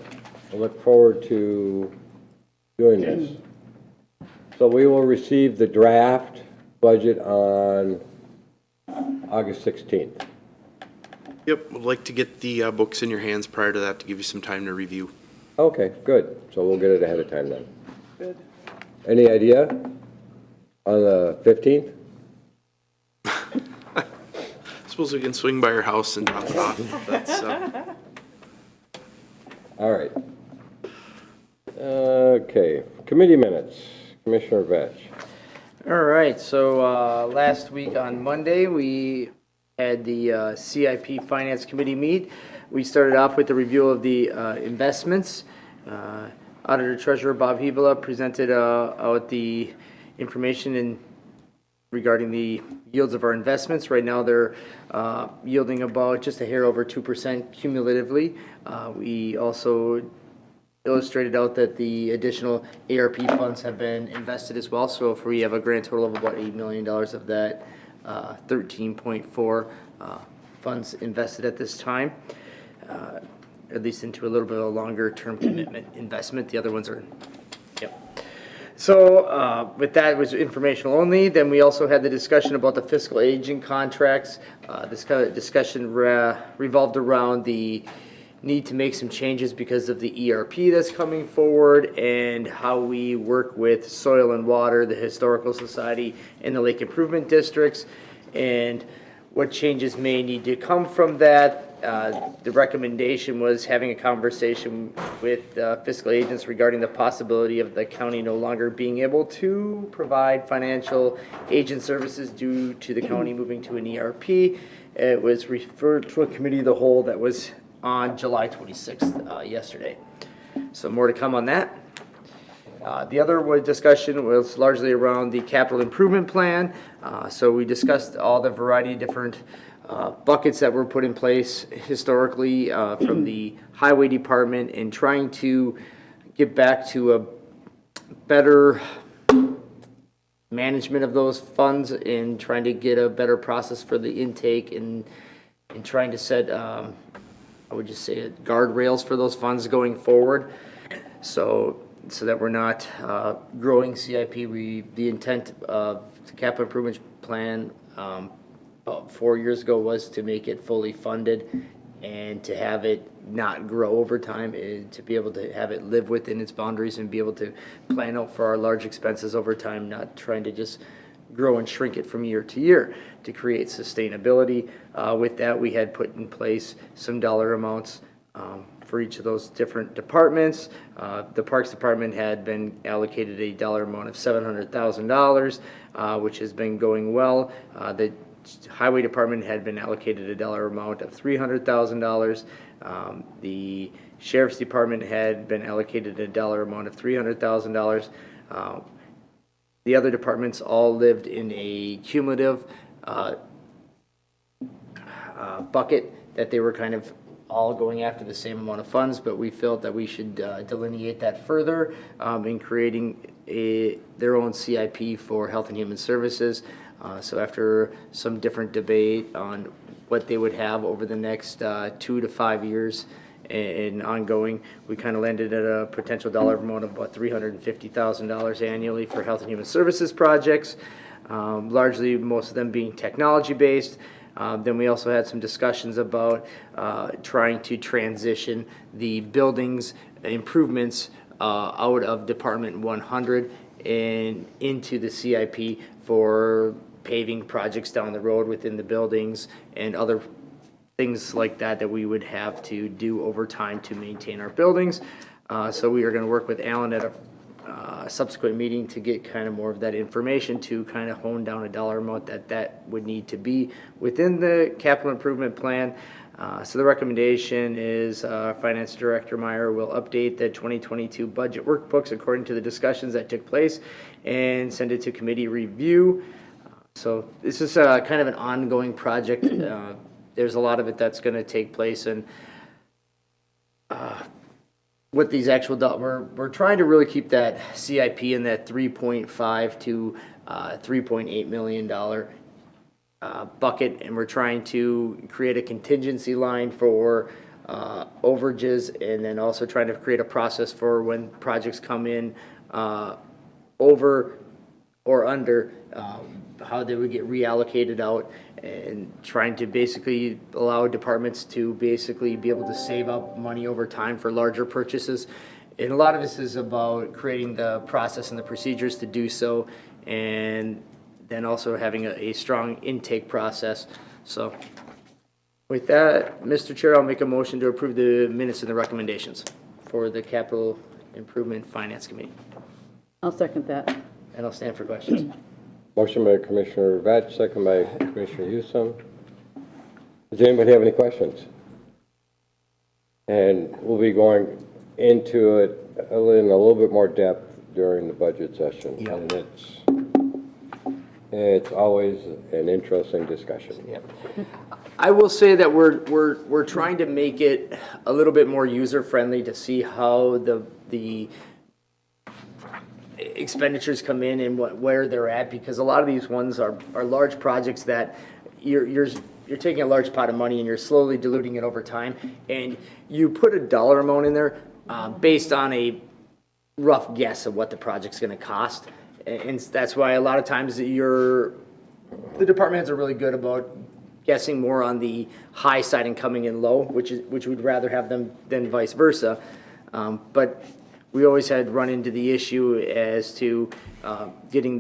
look forward to doing this. So we will receive the draft budget on August 16th. Yep, would like to get the books in your hands prior to that to give you some time to review. Okay, good. So we'll get it ahead of time then. Good. Any idea on the 15th? Suppose we can swing by your house and drop it off. That's, All right. Okay, committee minutes. Commissioner Vetch. All right, so last week on Monday, we had the CIP Finance Committee meet. We started off with the review of the investments. Auditor Treasurer Bob Hebela presented out the information regarding the yields of our investments. Right now, they're yielding about just a hair over 2% cumulatively. We also illustrated out that the additional ARP funds have been invested as well. So if we have a grand total of about $8 million of that 13.4 funds invested at this time, at least into a little bit of a longer term commitment investment. The other ones are, yep. So with that, it was informational only. Then we also had the discussion about the fiscal agent contracts. This kind of discussion revolved around the need to make some changes because of the ERP that's coming forward and how we work with Soil and Water, the Historical Society, and the Lake Improvement Districts, and what changes may need to come from that. The recommendation was having a conversation with fiscal agents regarding the possibility of the county no longer being able to provide financial agent services due to the county moving to an ERP. It was referred to a committee of the whole that was on July 26th, yesterday. So more to come on that. The other discussion was largely around the capital improvement plan. So we discussed all the variety of different buckets that were put in place historically from the highway department and trying to get back to a better management of those funds and trying to get a better process for the intake and trying to set I would just say guardrails for those funds going forward, so that we're not growing CIP. The intent of the capital improvement plan about 4 years ago was to make it fully funded and to have it not grow over time, and to be able to have it live within its boundaries and be able to plan out for our large expenses over time, not trying to just grow and shrink it from year to year to create sustainability. With that, we had put in place some dollar amounts for each of those different departments. The Parks Department had been allocated a dollar amount of $700,000, which has been going well. The Highway Department had been allocated a dollar amount of $300,000. The Sheriff's Department had been allocated a dollar amount of $300,000. The other departments all lived in a cumulative bucket that they were kind of all going after the same amount of funds, but we felt that we should delineate that further in creating their own CIP for Health and Human Services. So after some different debate on what they would have over the next 2 to 5 years and ongoing, we kind of landed at a potential dollar amount of about $350,000 annually for Health and Human Services projects, largely most of them being technology based. Then we also had some discussions about trying to transition the buildings improvements out of Department 100 and into the CIP for paving projects down the road within the buildings and other things like that that we would have to do over time to maintain our buildings. So we are going to work with Alan at subsequent meeting to get kind of more of that information to kind of hone down a dollar amount that would need to be within the capital improvement plan. So the recommendation is Finance Director Meyer will update the 2022 budget workbooks according to the discussions that took place and send it to committee review. So this is kind of an ongoing project. There's a lot of it that's going to take place, and with these actual, we're trying to really keep that CIP in that $3.5 to $3.8 million bucket, and we're trying to create a contingency line for overages, and then also trying to create a process for when projects come in over or under, how they would get reallocated out, and trying to basically allow departments to basically be able to save up money over time for larger purchases. And a lot of this is about creating the process and the procedures to do so, and then also having a strong intake process. So with that, Mr. Chair, I'll make a motion to approve the minutes and the recommendations for the Capital Improvement Finance Committee. I'll second that. And I'll stand for questions. Motion by Commissioner Vetch, second by Commissioner Houston. Does anybody have any questions? And we'll be going into it in a little bit more depth during the budget session. Yep. And it's always an interesting discussion. Yep. I will say that we're trying to make it a little bit more user-friendly to see how the expenditures come in and where they're at, because a lot of these ones are large projects that you're taking a large pot of money and you're slowly diluting it over time, and you put a dollar amount in there based on a rough guess of what the project's going to cost, and that's why a lot of times the department heads are really good about guessing more on the high side and coming in low, which we'd rather have them than vice versa, but we always had run into the issue as to getting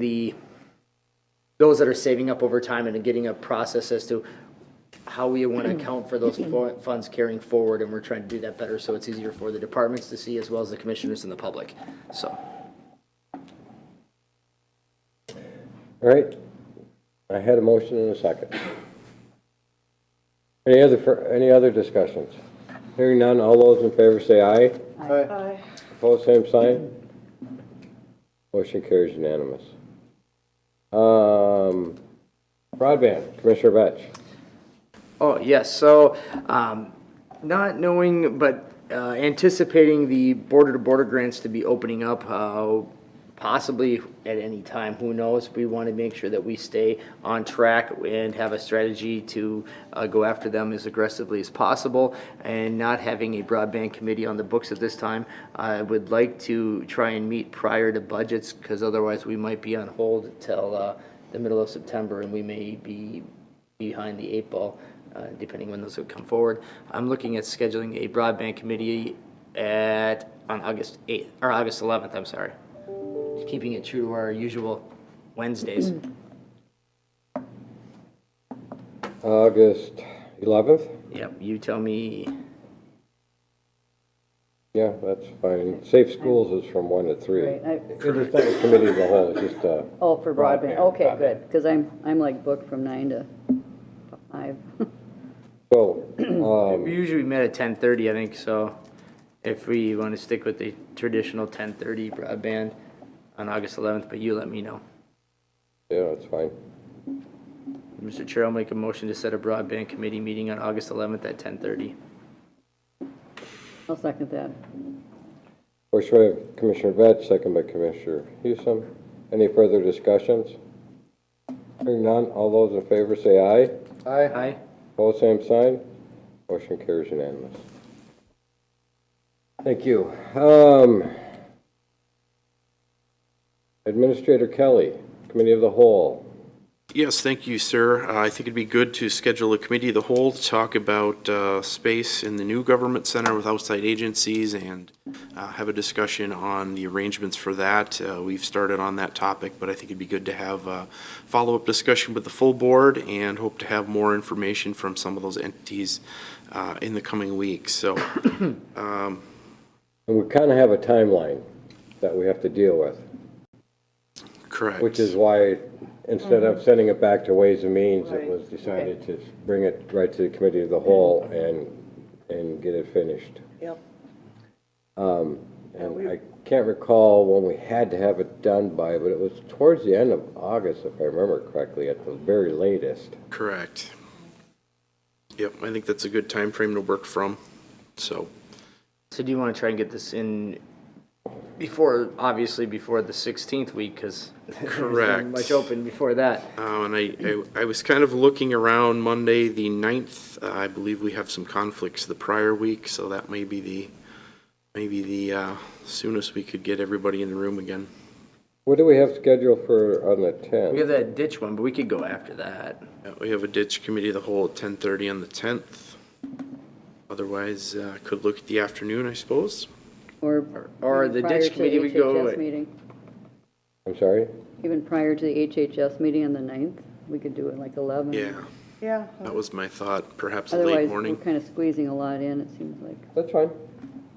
those that are saving up over time and getting a process as to how we want to account for those funds carrying forward, and we're trying to do that better so it's easier for the departments to see as well as the commissioners and the public. So. All right. I had a motion and a second. Any other discussions? Hearing none, all those in favor say aye. Aye. Opposed, same sign. Motion carries unanimous. Broadband, Commissioner Vetch. Oh, yes, so, not knowing, but anticipating the border-to-border grants to be opening up, possibly at any time, who knows? We want to make sure that we stay on track and have a strategy to go after them as aggressively as possible, and not having a broadband committee on the books at this time. I would like to try and meet prior to budgets, because otherwise we might be on hold till the middle of September, and we may be behind the 8 ball, depending when those would come forward. I'm looking at scheduling a broadband committee on August 8th, or August 11th, I'm sorry. Keeping it true to our usual Wednesdays. August 11th? Yep, you tell me. Yeah, that's fine. Safe Schools is from 1 to 3. Right, It's not a committee of the whole, it's just Oh, for broadband, Broadband, okay, broadband. good, because I'm like booked from 9 to 5. so, We usually met at 10:30, I think, so if we want to stick with the traditional 10:30 broadband on August 11th, but you let me know. yeah, that's fine. Mr. Chair, I'll make a motion to set a broadband committee meeting on August 11th at 10:30. I'll second that. Motion by Commissioner Vetch, second by Commissioner Houston. Any further discussions? Hearing none, all those in favor say aye. Aye. Aye. Opposed, same sign. Motion carries unanimous. Thank you. Administrator Kelly, Committee of the Whole. Yes, thank you, sir. I think it'd be good to schedule a committee of the whole to talk about space in the new government center with outside agencies, and have a discussion on the arrangements for that. We've started on that topic, but I think it'd be good to have a follow-up discussion with the full board, and hope to have more information from some of those entities in the coming weeks. So, And we kind of have a timeline. that we have to deal with. Correct. Which is why, instead of sending it back to Ways and Means, it Right. was decided to bring it right to the Committee of the Whole and get it finished. Yep. And I can't recall when we had to have it done by, but it was towards the end of August, if I remember correctly, at the very latest. Correct. Yep, I think that's a good time frame to work from, so. So do you want to try and get this in before, obviously before the 16th week, because there's Correct. not much open before that. And I was kind of looking around Monday, the 9th. I believe we have some conflicts the prior week, so that may be the soonest we could get everybody in the room again. What do we have scheduled for on the 10th? We have that ditch one, but we could go after that. Yeah, we have a ditch committee of the whole at 10:30 on the 10th. Otherwise, could look at the afternoon, I suppose. Or the prior ditch to committee would go. HHS meeting. I'm sorry? Even prior to the HHS meeting on the 9th, we could do it like 11. Yeah, Yeah. that was my thought, perhaps a late Otherwise, we're morning. kind of squeezing a lot in, it seems like. That's fine.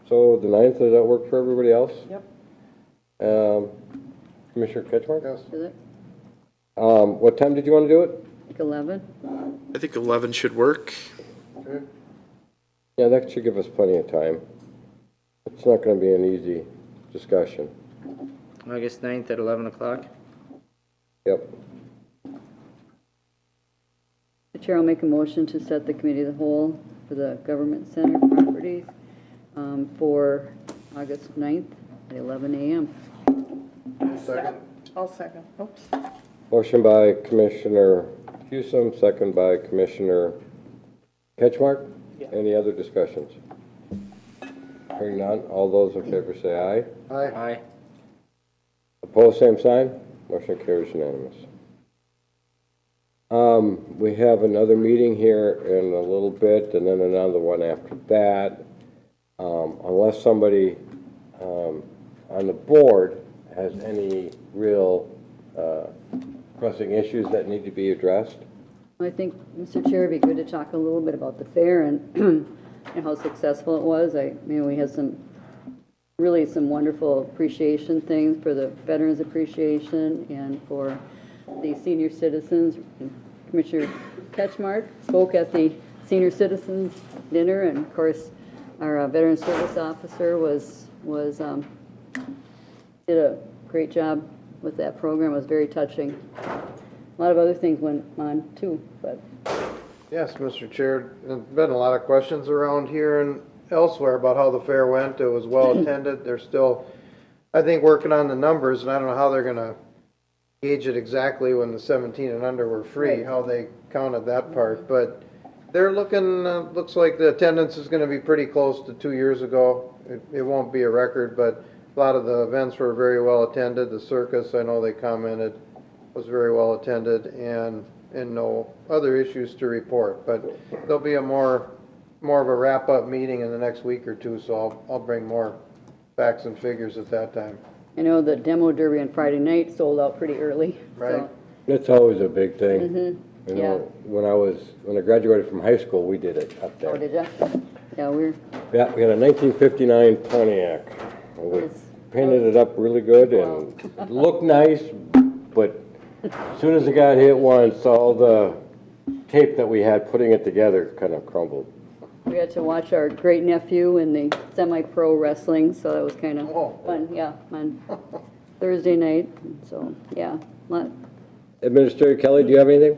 So the 9th, does that work for everybody else? Yep. Commissioner Ketchmark? Yes. Is it? What time did you want to do it? Like 11? I think 11 should work. Okay. Yeah, that should give us plenty of time. It's not going to be an easy discussion. August 9th at 11 o'clock. Yep. The chair will make a motion to set the committee of the whole for the government center properties for August 9th at 11 a.m. Second. I'll second. Oops. Motion by Commissioner Hewsome, second by Commissioner Ketchmark. Yeah. Any other discussions? Hearing none, all those in favor say aye. Aye. Aye. Opposed, same sign. Motion carries unanimous. We have another meeting here in a little bit, and then another one after that. Unless somebody on the board has any real pressing issues that need to be addressed. I think, Mr. Chair, it'd be good to talk a little bit about the fair and how successful it was. We had some wonderful appreciation things for the Veterans Appreciation and for the senior citizens. Commissioner Ketchmark spoke at the senior citizens dinner, and of course, our Veteran Service Officer did a great job with that program. It was very touching. A lot of other things went on too, but. Yes, Mr. Chair, there's been a lot of questions around here and elsewhere about how the fair went. It was well attended. They're still, I think, working on the numbers, and I don't know how they're gonna gauge it exactly when the 17 and under were free, how they counted that part, but they're looking, looks like the attendance is gonna be pretty close to 2 years ago. It won't be a record, but a lot of the events were very well attended. The circus, I know they commented, was very well attended, and no other issues to report. But there'll be a more of a wrap-up meeting in the next week or two, so I'll bring more facts and figures at that time. I know the demo derby on Friday night sold out pretty early. Right. So, It's always a big thing. You yeah. know, when I graduated from high school, we did it up there. oh, did ya? Yeah, Yeah, we had a 1959 Pontiac. And we painted it up really good and it looked nice, but as soon as it got hit once, all the tape that we had putting it together kind of crumbled. we got to watch our great nephew in the semi-pro wrestling, so that was kind of fun, yeah, on Thursday night. So, yeah, Administrator Kelly, do you have anything?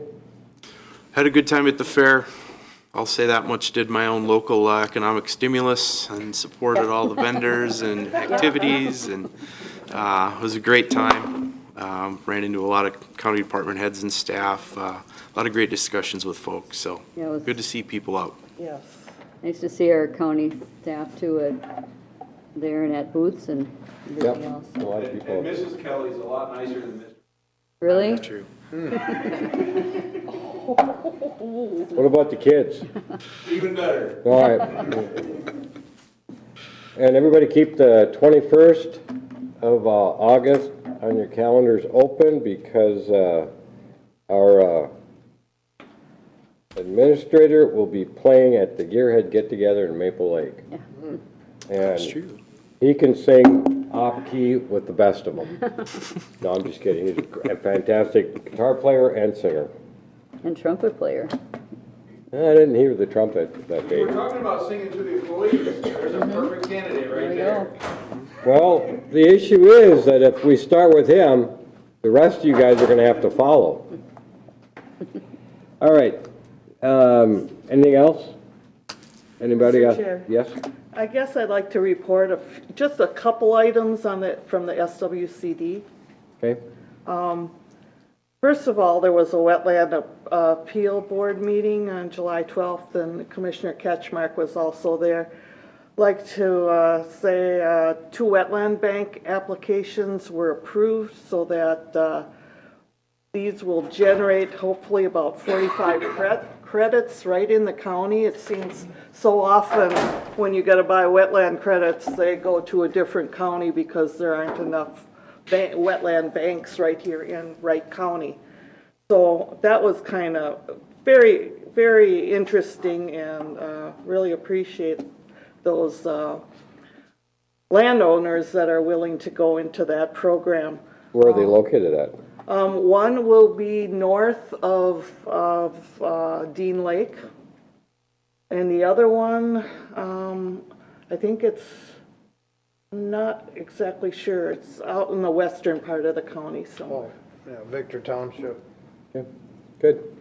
Had a good time at the fair. I'll say that much. Did my own local economic stimulus and supported all the vendors and activities, and it was a great time. Ran into a lot of county department heads and staff. A lot of great discussions with folks. So Yeah, it was- good to see people out. Yes. nice to see our county staff too there and at booths and everything else. A lot of people. Mrs. Kelly's a lot nicer than Mr. Really? True. What about the kids? Even better. All right. And everybody keep the 21st of August on your calendars open, because our administrator will be playing at the Gearhead Get-Together in Maple Lake. Yeah. And True. he can sing off-key with the best of them. No, I'm just kidding. He's a fantastic guitar player and singer. And trumpet player. I didn't hear the trumpet that day. We're talking about singing to the employees. There's a perfect candidate right there. Well, the issue is that if we start with him, the rest of you guys are gonna have to follow. All right. Anything else? Anybody Mr. else? Chair. Yes? I guess I'd like to report just a couple items on from the SWCD. Okay. First of all, there was a wetland appeal board meeting on July 12th, and Commissioner Ketchmark was also there. I'd like to say 2 wetland bank applications were approved so that these will generate hopefully about 45 credits right in the county. It seems so often when you gotta buy wetland credits, they go to a different county because there aren't enough wetland banks right here in Wright County. So that was kind of very, very interesting, and really appreciate those landowners that are willing to go into that program. Where are they located at? One will be north of Dean Lake, and the other one, I think it's, I'm not exactly sure. It's out in the western part of the county, so. Yeah, Victor Township. Okay, good.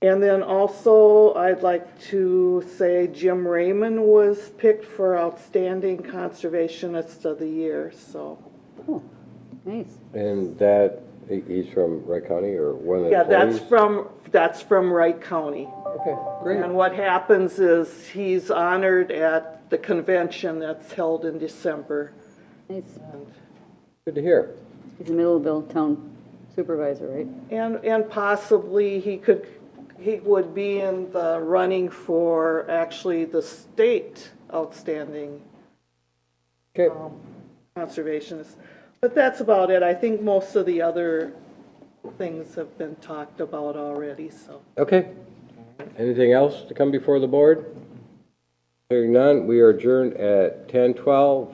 And then also, I'd like to say Jim Raymond was picked for Outstanding Conservationist of the Year, so. Oh, nice. And that, he's from Wright County or one of the Yeah, employees? that's from Wright County. Okay, great. And what happens is he's honored at the convention that's held in December. Nice. Good to hear. He's a Middleville town supervisor, right? And possibly he would be in the running for actually the state outstanding Okay. conservationist. But that's about it. I think most of the other things have been talked about already, so. Okay. Anything else to come before the board? Hearing none, we are adjourned at 10:12.